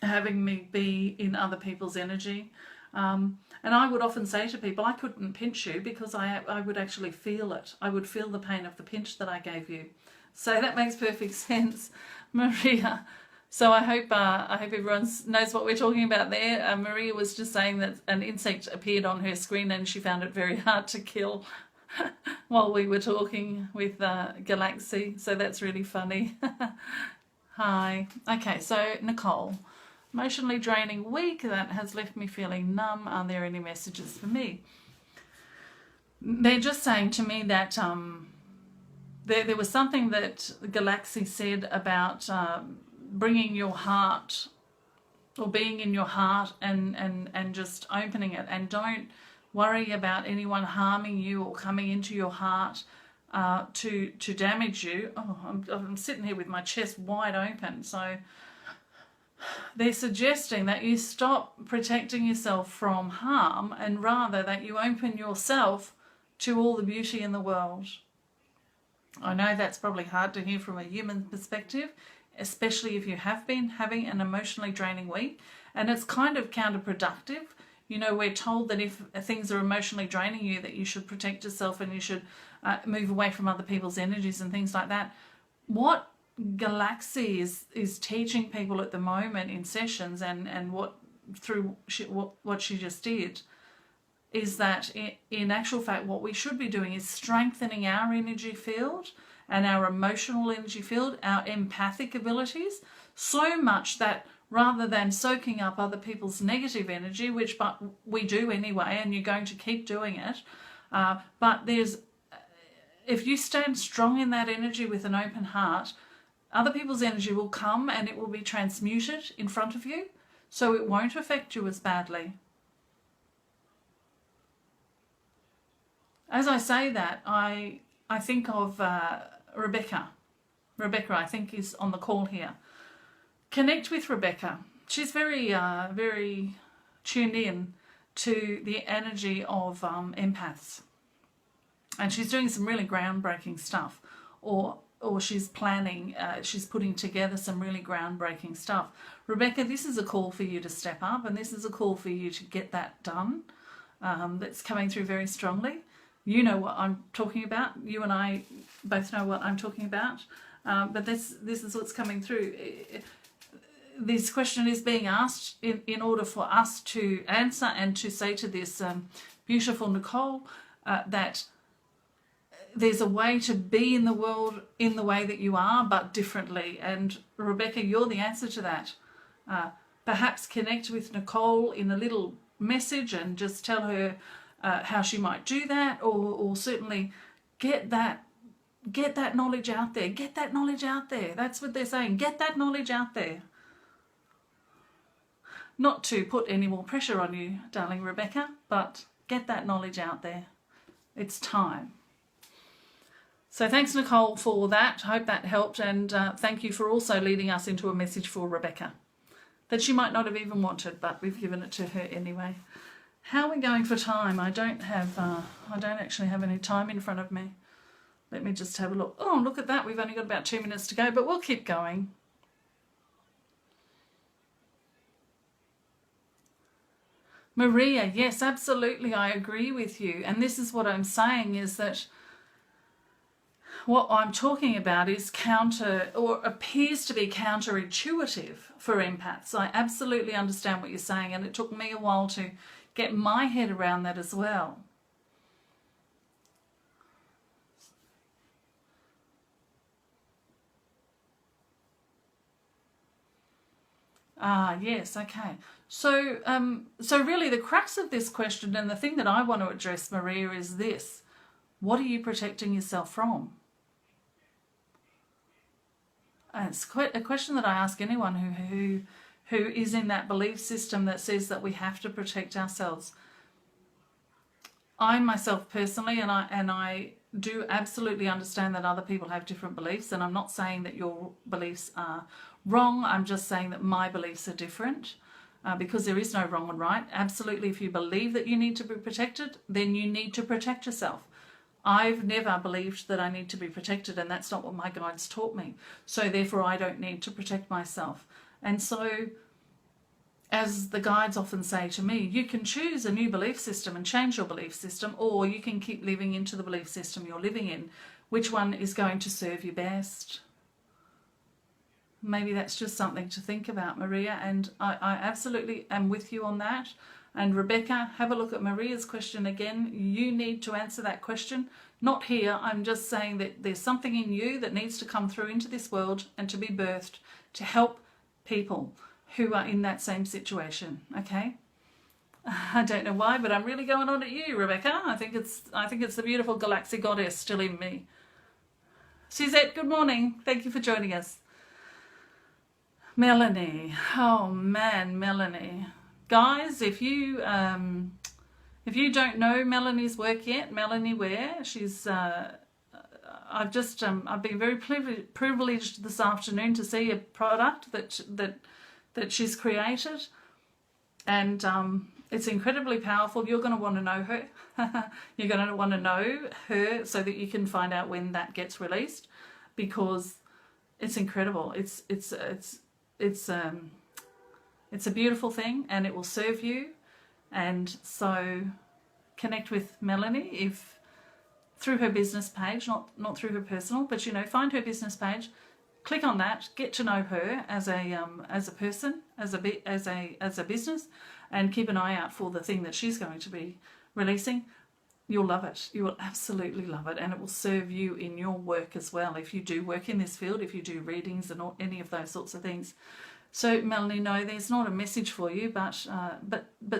having me be in other people's energy. And I would often say to people, I couldn't pinch you because I would actually feel it. I would feel the pain of the pinch that I gave you. So that makes perfect sense, Maria. So I hope everyone knows what we're talking about there. Maria was just saying that an insect appeared on her screen and she found it very hard to kill while we were talking with Galaxy. So that's really funny. Hi. Okay, so Nicole. Emotionally draining week that has left me feeling numb. Are there any messages for me? They're just saying to me that there was something that Galaxy said about bringing your heart or being in your heart and just opening it, and don't worry about anyone harming you or coming into your heart to damage you. Oh, I'm sitting here with my chest wide open. So they're suggesting that you stop protecting yourself from harm and rather that you open yourself to all the beauty in the world. I know that's probably hard to hear from a human perspective, especially if you have been having an emotionally draining week, and it's kind of counterproductive. You know, we're told that if things are emotionally draining you, that you should protect yourself and you should move away from other people's energies and things like that. What Galaxy is teaching people at the moment in sessions and what she just did is that in actual fact what we should be doing is strengthening our energy field and our emotional energy field, our empathic abilities, so much that rather than soaking up other people's negative energy, which but we do anyway, and you're going to keep doing it, but if you stand strong in that energy with an open heart, other people's energy will come and it will be transmuted in front of you, so it won't affect you as badly. As I say that, I think of Rebecca. Rebecca, I think, is on the call here. Connect with Rebecca. She's very, very tuned in to the energy of empaths. And she's doing some really groundbreaking stuff. Or or she's planning, she's putting together some really groundbreaking stuff. Rebecca, this is a call for you to step up, and this is a call for you to get that done. That's coming through very strongly. You know what I'm talking about. You and I both know what I'm talking about. But this is what's coming through. This question is being asked in order for us to answer and to say to this beautiful Nicole that there's a way to be in the world in the way that you are, but differently. And Rebecca, you're the answer to that. Perhaps connect with Nicole in a little message and just tell her how she might do that, or certainly get that knowledge out there. Get that knowledge out there. That's what they're saying. Get that knowledge out there. Not to put any more pressure on you, darling Rebecca, but get that knowledge out there. It's time. So thanks, Nicole, for that. I hope that helped, and thank you for also leading us into a message for Rebecca that she might not have even wanted, but we've given it to her anyway. How are we going for time? I don't actually have any time in front of me. Let me just have a look. Oh, look at that. We've only got about 2 minutes to go, but we'll keep going. Maria, yes, absolutely. I agree with you. And this is what I'm saying, is that what I'm talking about is counter, or appears to be counterintuitive for empaths. I absolutely understand what you're saying, and it took me a while to get my head around that as well. Yes, okay. So really the crux of this question, and the thing that I want to address, Maria, is this. What are you protecting yourself from? And it's quite a question that I ask anyone who is in that belief system that says that we have to protect ourselves. I myself personally, and I do absolutely understand that other people have different beliefs, and I'm not saying that your beliefs are wrong. I'm just saying that my beliefs are different, because there is no wrong and right. Absolutely, if you believe that you need to be protected, then you need to protect yourself. I've never believed that I need to be protected, and that's not what my guides taught me. So therefore I don't need to protect myself. And so, as the guides often say to me, you can choose a new belief system and change your belief system, or you can keep living into the belief system you're living in. Which one is going to serve you best? Maybe that's just something to think about, Maria, and I absolutely am with you on that. And Rebecca, have a look at Maria's question again. You need to answer that question. Not here. I'm just saying that there's something in you that needs to come through into this world and to be birthed to help people who are in that same situation. Okay? I don't know why, but I'm really going on at you, Rebecca. I think it's the beautiful Galaxy Goddess still in me. Suzette, good morning. Thank you for joining us. Melanie. Oh man, Melanie. Guys, if you don't know Melanie's work yet, Melanie Ware, she's I've been very privileged this afternoon to see a product that she's created, and it's incredibly powerful. You're going to want to know her. You're going to want to know her so that you can find out when that gets released, because it's incredible. It's a beautiful thing, and it will serve you. And so connect with Melanie if through her business page, not through her personal, but find her business page, click on that, get to know her as a person, as a business, and keep an eye out for the thing that she's going to be releasing. You'll love it. You will absolutely love it, and it will serve you in your work as well. If you do work in this field, if you do readings and any of those sorts of things. So Melanie, no, there's not a message for you, but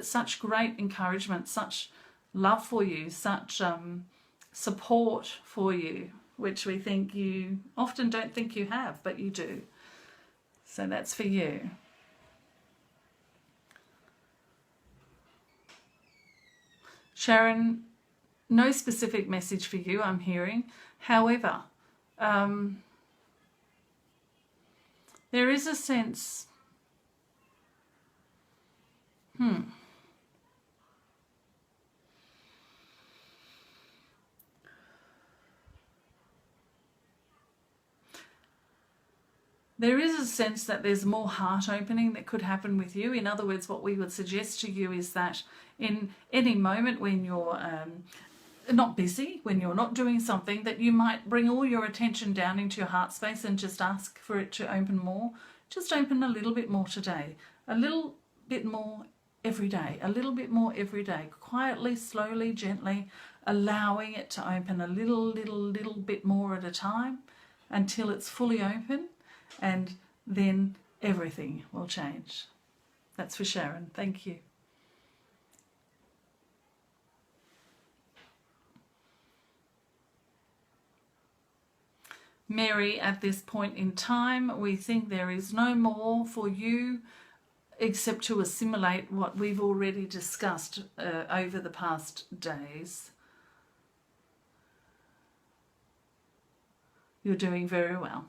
such great encouragement, such love for you, such support for you, which we think you often don't think you have, but you do. So that's for you. Sharon, no specific message for you, I'm hearing. However, there is a sense, there is a sense that there's more heart opening that could happen with you. In other words, what we would suggest to you is that in any moment when you're not busy, when you're not doing something, that you might bring all your attention down into your heart space and just ask for it to open more. Just open a little bit more today, a little bit more every day, a little bit more every day, quietly, slowly, gently, allowing it to open a little bit more at a time until it's fully open, and then everything will change. That's for Sharon. Thank you. Mary, at this point in time, we think there is no more for you except to assimilate what we've already discussed over the past days. You're doing very well.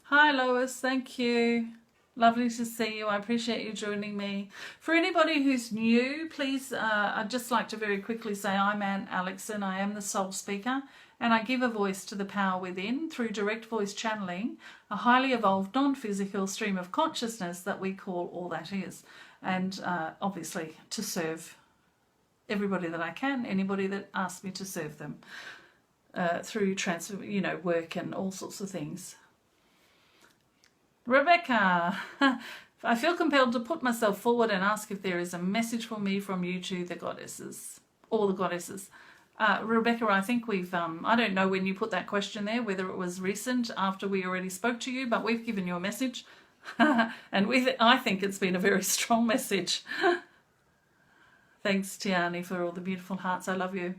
Hi Lois, thank you. Lovely to see you. I appreciate you joining me. For anybody who's new, please, I'd just like to very quickly say I'm Anne Alexson. I am the soul speaker, and I give a voice to the power within through direct voice channeling, a highly evolved non-physical stream of consciousness that we call All That Is. And obviously to serve everybody that I can, anybody that asks me to serve them through work and all sorts of things. Rebecca, I feel compelled to put myself forward and ask if there is a message for me from you to the goddesses, all the goddesses. Rebecca, I think we've, I don't know when you put that question there, whether it was recent after we already spoke to you, but we've given you a message. And I think it's been a very strong message. Thanks, Tiani, for all the beautiful hearts. I love you.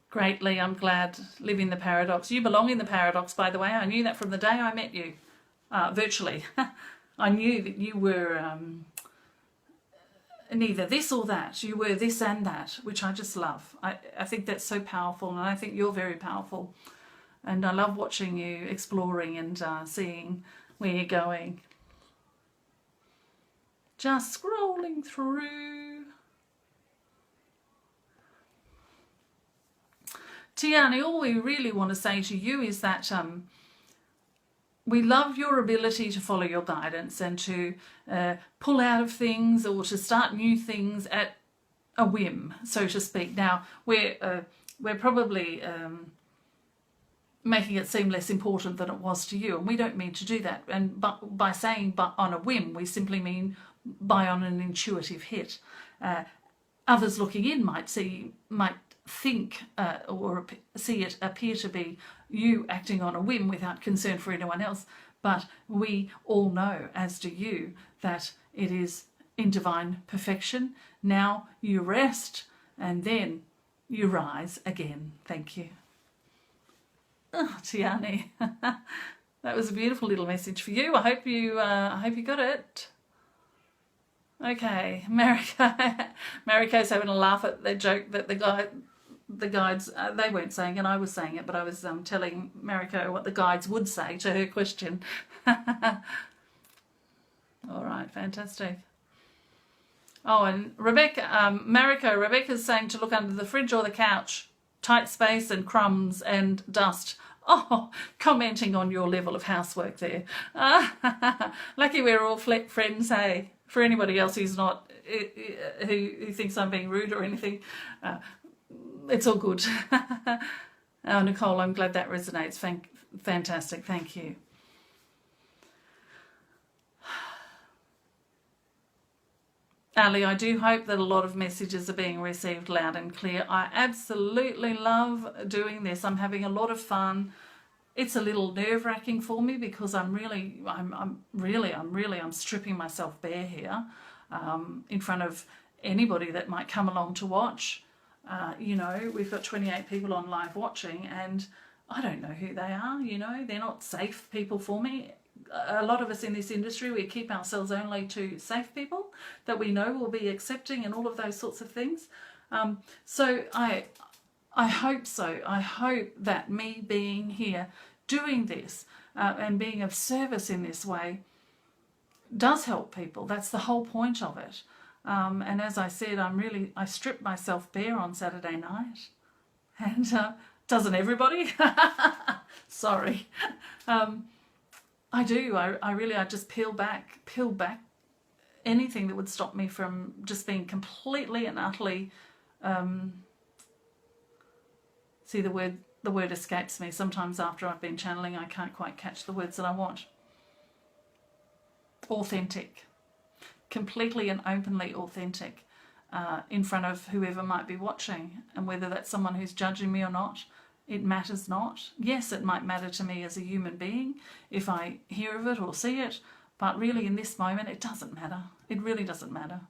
Greatly, I'm glad. Live in the paradox. You belong in the paradox, by the way. I knew that from the day I met you, virtually. I knew that you were neither this or that. You were this and that, which I just love. I think that's so powerful, and I think you're very powerful. And I love watching you exploring and seeing where you're going. Just scrolling through. Tiani, all we really want to say to you is that we love your ability to follow your guidance and to pull out of things or to start new things at a whim, so to speak. Now, we're probably making it seem less important than it was to you, and we don't mean to do that. And but by saying but on a whim, we simply mean by on an intuitive hit. Others looking in might think or see it appear to be you acting on a whim without concern for anyone else, but we all know, as do you, that it is in divine perfection. Now you rest and then you rise again. Thank you. Oh, Tiani, that was a beautiful little message for you. I hope you got it. Okay, Mariko's having a laugh at the joke that the guides, they weren't saying it, I was saying it, but I was telling Mariko what the guides would say to her question. All right, fantastic. Oh, and Rebecca's saying to look under the fridge or the couch, tight space and crumbs and dust. Oh, commenting on your level of housework there. Lucky we're all friends, hey? For anybody else who's not, who thinks I'm being rude or anything, it's all good. Oh, Nicole, I'm glad that resonates. Fantastic, thank you. Ali, I do hope that a lot of messages are being received loud and clear. I absolutely love doing this. I'm having a lot of fun. It's a little nerve-wracking for me because I'm stripping myself bare here in front of anybody that might come along to watch. We've got 28 people on live watching, and I don't know who they are. They're not safe people for me. A lot of us in this industry, we keep ourselves only to safe people that we know will be accepting and all of those sorts of things. So I hope so. I hope that me being here, doing this, and being of service in this way does help people. That's the whole point of it. And as I said, I stripped myself bare on Saturday night. And doesn't everybody? Sorry. I do. I just peel back anything that would stop me from just being completely and utterly, see, the word escapes me. Sometimes after I've been channeling, I can't quite catch the words that I want. Authentic. Completely and openly authentic in front of whoever might be watching. And whether that's someone who's judging me or not, it matters not. Yes, it might matter to me as a human being if I hear of it or see it, but really in this moment it doesn't matter. It really doesn't matter.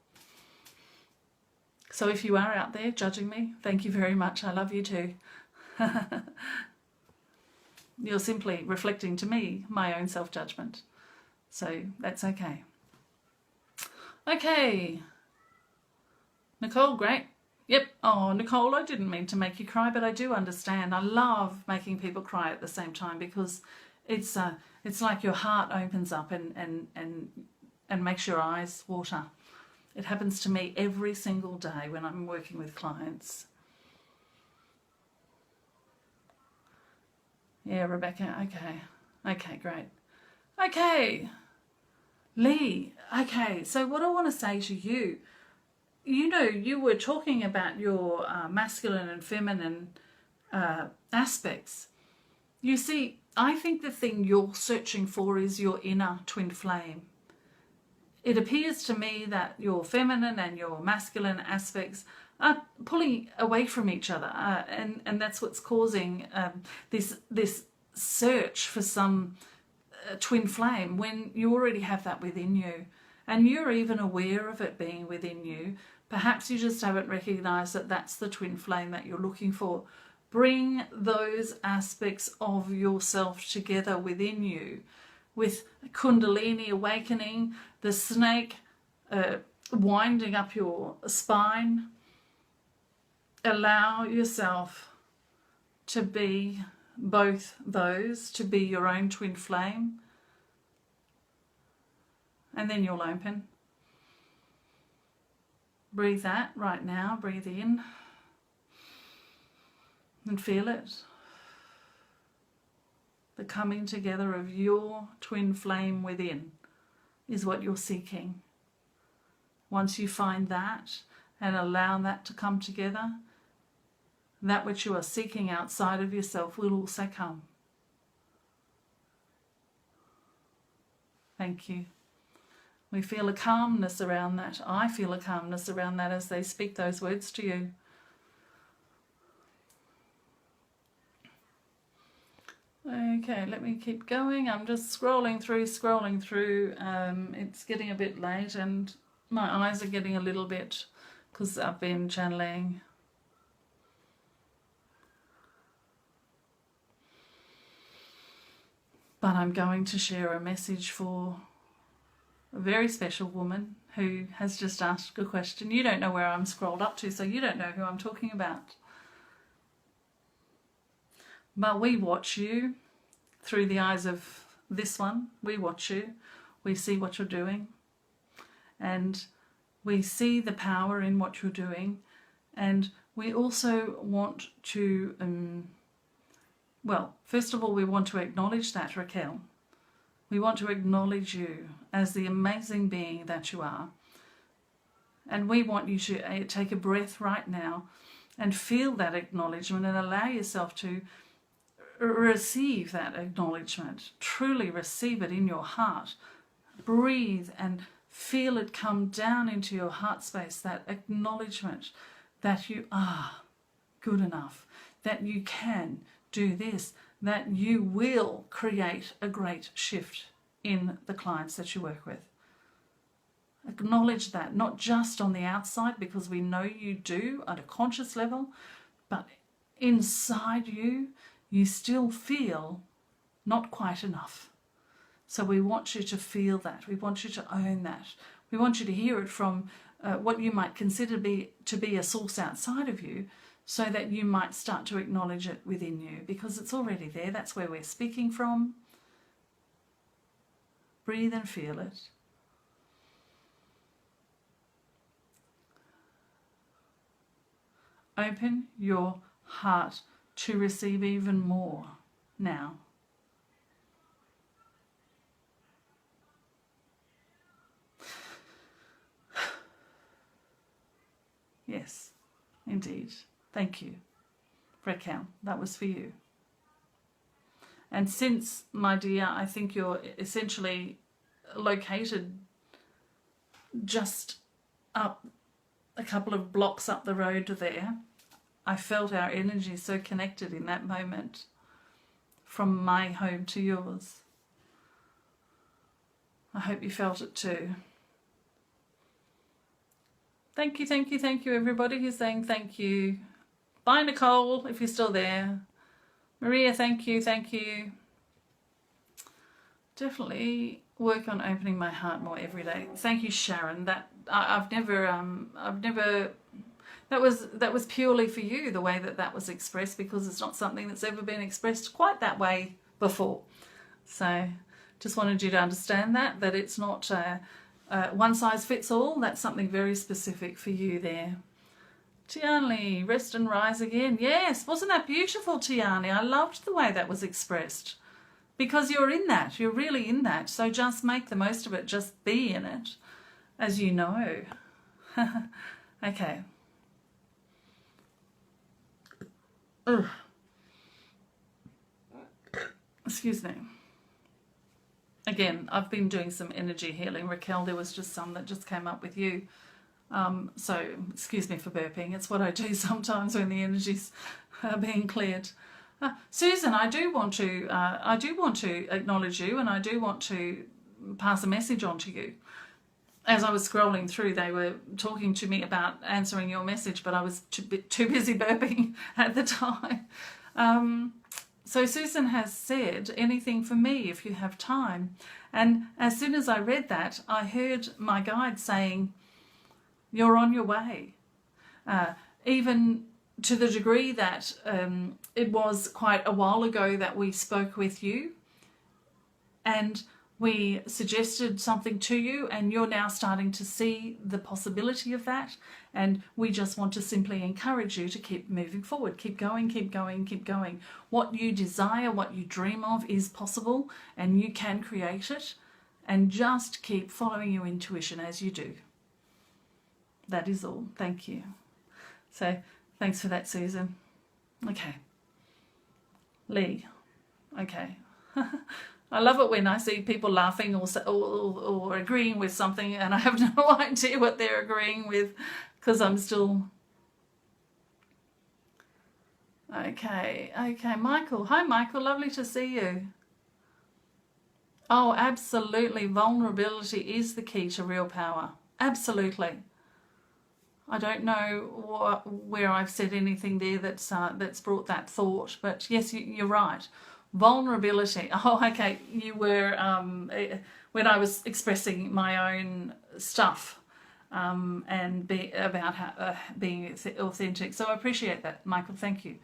So if you are out there judging me, thank you very much. I love you too. You're simply reflecting to me my own self-judgment. So that's okay. Okay. Nicole, great. Yep. Oh, Nicole, I didn't mean to make you cry, but I do understand. I love making people cry at the same time because it's like your heart opens up and makes your eyes water. It happens to me every single day when I'm working with clients. Yeah, Rebecca. Okay. Okay, great. Okay. Lee. Okay, so what I want to say to you, you know, you were talking about your masculine and feminine aspects. You see, I think the thing you're searching for is your inner twin flame. It appears to me that your feminine and your masculine aspects are pulling away from each other, and that's what's causing this search for some twin flame when you already have that within you, and you're even aware of it being within you. Perhaps you just haven't recognized that that's the twin flame that you're looking for. Bring those aspects of yourself together within you with Kundalini awakening, the snake winding up your spine. Allow yourself to be both those, to be your own twin flame, and then you'll open. Breathe that right now. Breathe in and feel it. The coming together of your twin flame within is what you're seeking. Once you find that and allow that to come together, that which you are seeking outside of yourself will also come. Thank you. We feel a calmness around that. I feel a calmness around that as they speak those words to you. Okay, let me keep going. I'm just scrolling through. It's getting a bit late and my eyes are getting a little bit, because I've been channeling. But I'm going to share a message for a very special woman who has just asked a question. You don't know where I'm scrolled up to, so you don't know who I'm talking about. But we watch you through the eyes of this one. We watch you. We see what you're doing. And we see the power in what you're doing. And we also want to, well, first of all, we want to acknowledge that, Raquel. We want to acknowledge you as the amazing being that you are. And we want you to take a breath right now and feel that acknowledgement and allow yourself to receive that acknowledgement. Truly receive it in your heart. Breathe and feel it come down into your heart space, that acknowledgement that you are good enough, that you can do this, that you will create a great shift in the clients that you work with. Acknowledge that, not just on the outside, because we know you do at a conscious level, but inside you, you still feel not quite enough. So we want you to feel that. We want you to own that. We want you to hear it from what you might consider to be a source outside of you, so that you might start to acknowledge it within you, because it's already there. That's where we're speaking from. Breathe and feel it. Open your heart to receive even more now. Yes, indeed. Thank you, Raquel. That was for you. And since, my dear, I think you're essentially located just up a couple of blocks up the road there, I felt our energy so connected in that moment, from my home to yours. I hope you felt it too. Thank you, thank you, thank you, everybody who's saying thank you. Bye, Nicole, if you're still there. Maria, thank you, thank you. Definitely work on opening my heart more every day. Thank you, Sharon. That I've never. That was purely for you, the way that was expressed, because it's not something that's ever been expressed quite that way before. So, just wanted you to understand that it's not one size fits all. That's something very specific for you there. Tiani, rest and rise again. Yes, wasn't that beautiful, Tiani? I loved the way that was expressed, because you're in that. You're really in that. So just make the most of it. Just be in it, as you know. Okay. Ugh. Excuse me. Again, I've been doing some energy healing. Raquel, there was just some that just came up with you. So excuse me for burping. It's what I do sometimes when the energy's being cleared. Susan, I do want to acknowledge you, and I do want to pass a message on to you. As I was scrolling through, they were talking to me about answering your message, but I was too busy burping at the time. So Susan has said, anything for me if you have time. And as soon as I read that, I heard my guide saying, you're on your way. Even to the degree that it was quite a while ago that we spoke with you and we suggested something to you, and you're now starting to see the possibility of that, and we just want to simply encourage you to keep moving forward. Keep going, keep going, keep going. What you desire, what you dream of is possible, and you can create it, and just keep following your intuition as you do. That is all. Thank you. So thanks for that, Susan. Okay. Lee. Okay. I love it when I see people laughing or agreeing with something, and I have no idea what they're agreeing with, because I'm still... Okay, Michael. Hi, Michael. Lovely to see you. Oh, absolutely. Vulnerability is the key to real power. Absolutely. I don't know where I've said anything there that's brought that thought, but yes, you're right. Vulnerability. Oh, okay. You were when I was expressing my own stuff and about being authentic. So I appreciate that, Michael. Thank you.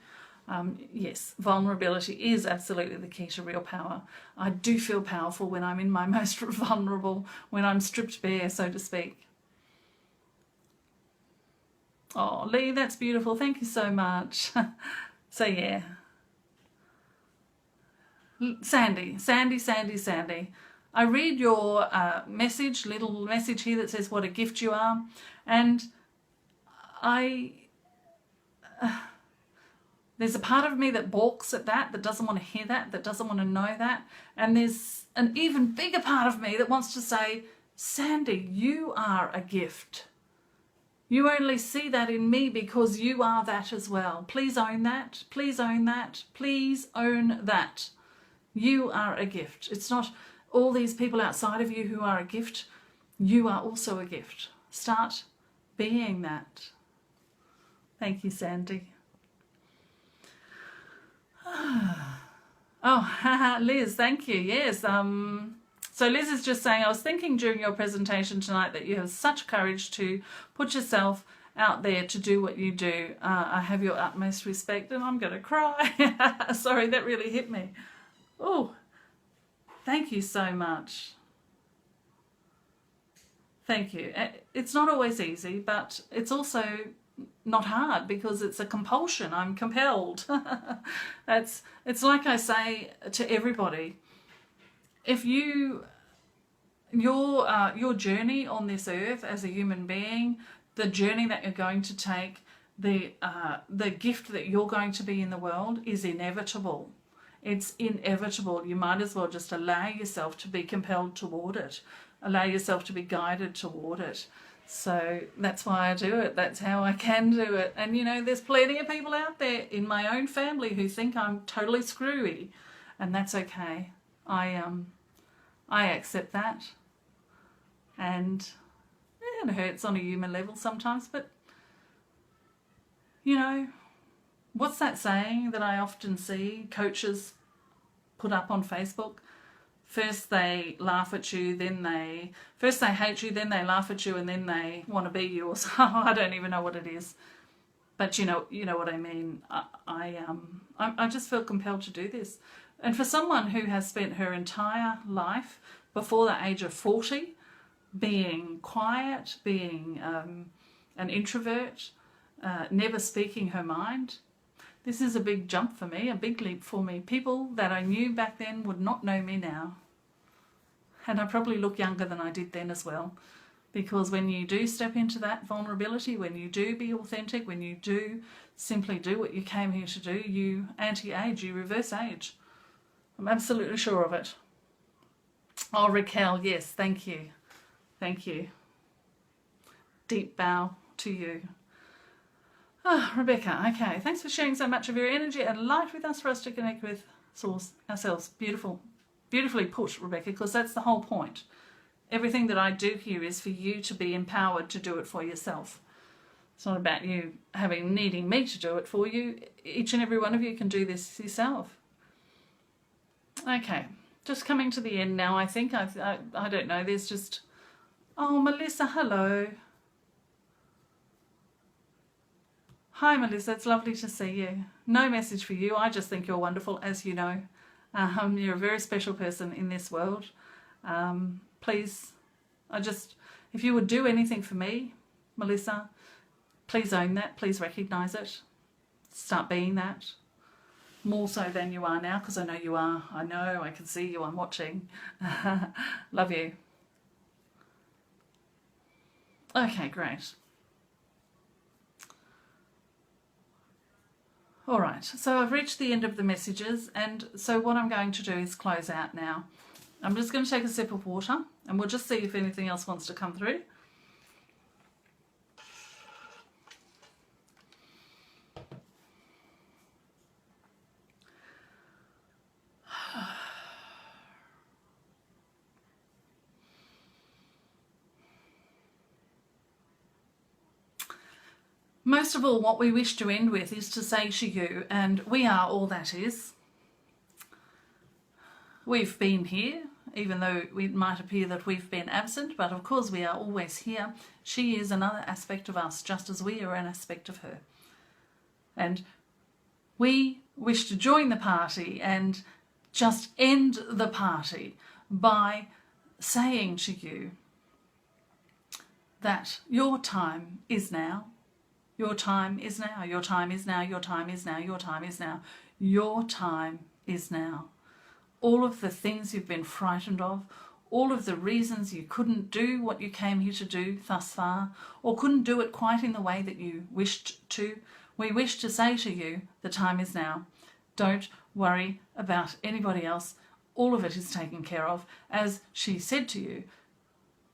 Yes, vulnerability is absolutely the key to real power. I do feel powerful when I'm in my most vulnerable, when I'm stripped bare, so to speak. Oh, Lee, that's beautiful. Thank you so much. So, yeah. Sandy. I read your little message here that says what a gift you are. And there's a part of me that balks at that doesn't want to hear that doesn't want to know that. And there's an even bigger part of me that wants to say, Sandy, you are a gift. You only see that in me because you are that as well. Please own that. Please own that. Please own that. You are a gift. It's not all these people outside of you who are a gift. You are also a gift. Start being that. Thank you, Sandy. Oh, Liz, thank you. Yes, So Liz is just saying, I was thinking during your presentation tonight that you have such courage to put yourself out there to do what you do. I have your utmost respect, and I'm going to cry. Sorry, that really hit me. Oh, thank you so much. Thank you. It's not always easy, but it's also not hard because it's a compulsion. I'm compelled. It's like I say to everybody, if your journey on this earth as a human being, the journey that you're going to take, the gift that you're going to be in the world is inevitable. It's inevitable. You might as well just allow yourself to be compelled toward it. Allow yourself to be guided toward it. So that's why I do it. That's how I can do it. And you know, there's plenty of people out there in my own family who think I'm totally screwy, and that's okay. I accept that, and it hurts on a human level sometimes. But you know, what's that saying that I often see coaches put up on Facebook? First they laugh at you, first they hate you, then they laugh at you, and then they want to be you, or so. I don't even know what it is, but you know what I mean. I just feel compelled to do this, and for someone who has spent her entire life before the age of 40 being quiet, being an introvert, never speaking her mind. This is a big jump for me, a big leap for me. People that I knew back then would not know me now. And I probably look younger than I did then as well. Because when you do step into that vulnerability, when you do be authentic, when you do simply do what you came here to do, you anti-age, you reverse age. I'm absolutely sure of it. Oh, Raquel, yes, thank you. Thank you. Deep bow to you. Oh, Rebecca, okay. Thanks for sharing so much of your energy and light with us for us to connect with Source ourselves. Beautiful. Beautifully put, Rebecca, because that's the whole point. Everything that I do here is for you to be empowered to do it for yourself. It's not about you needing me to do it for you. Each and every one of you can do this yourself. Okay, just coming to the end now, I think. I don't know, there's just... Oh, Melissa, hello. Hi Melissa, it's lovely to see you. No message for you, I just think you're wonderful, as you know. You're a very special person in this world. Please, if you would do anything for me, Melissa, please own that, please recognise it. Start being that. More so than you are now, because I know you are. I know, I can see you, I'm watching. Love you. Okay, great. All right, so I've reached the end of the messages, and so what I'm going to do is close out now. I'm just going to take a sip of water, and we'll just see if anything else wants to come through. Most of all, what we wish to end with is to say to you, and we are all that is. We've been here, even though it might appear that we've been absent, but of course we are always here. She is another aspect of us, just as we are an aspect of her. And we wish to join the party and just end the party by saying to you that your time is now. Your time is now, your time is now, your time is now, your time is now. Your time is now. All of the things you've been frightened of, all of the reasons you couldn't do what you came here to do thus far, or couldn't do it quite in the way that you wished to, we wish to say to you, the time is now. Don't worry about anybody else. All of it is taken care of. As she said to you,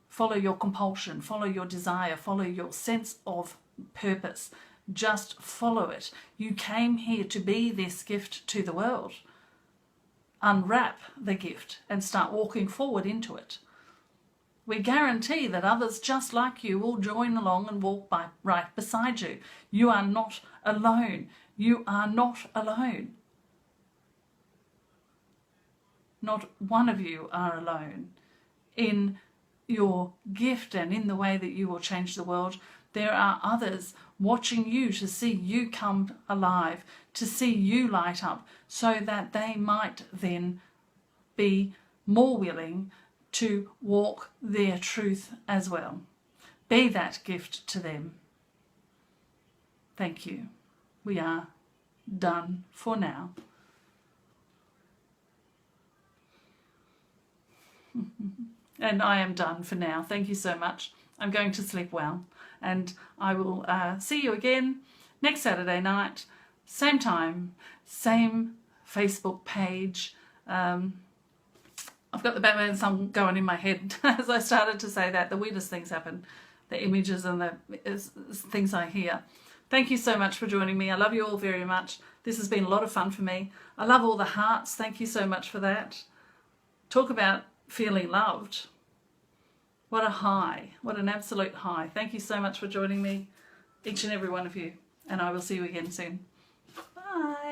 follow your compulsion, follow your desire, follow your sense of purpose. Just follow it. You came here to be this gift to the world. Unwrap the gift and start walking forward into it. We guarantee that others just like you will join along and walk right beside you. You are not alone. You are not alone. Not one of you are alone. in your gift and in the way that you will change the world, there are others watching you to see you come alive, to see you light up, so that they might then be more willing to walk their truth as well. Be that gift to them. Thank you. We are done for now. And I am done for now. Thank you so much. I'm going to sleep well. And I will see you again next Saturday night, same time, same Facebook page. I've got the Batman song going in my head as I started to say that. The weirdest things happen, the images and the things I hear. Thank you so much for joining me. I love you all very much. This has been a lot of fun for me. I love all the hearts. Thank you so much for that. Talk about feeling loved. What a high. What an absolute high. Thank you so much for joining me, each and every one of you. And I will see you again soon. Bye.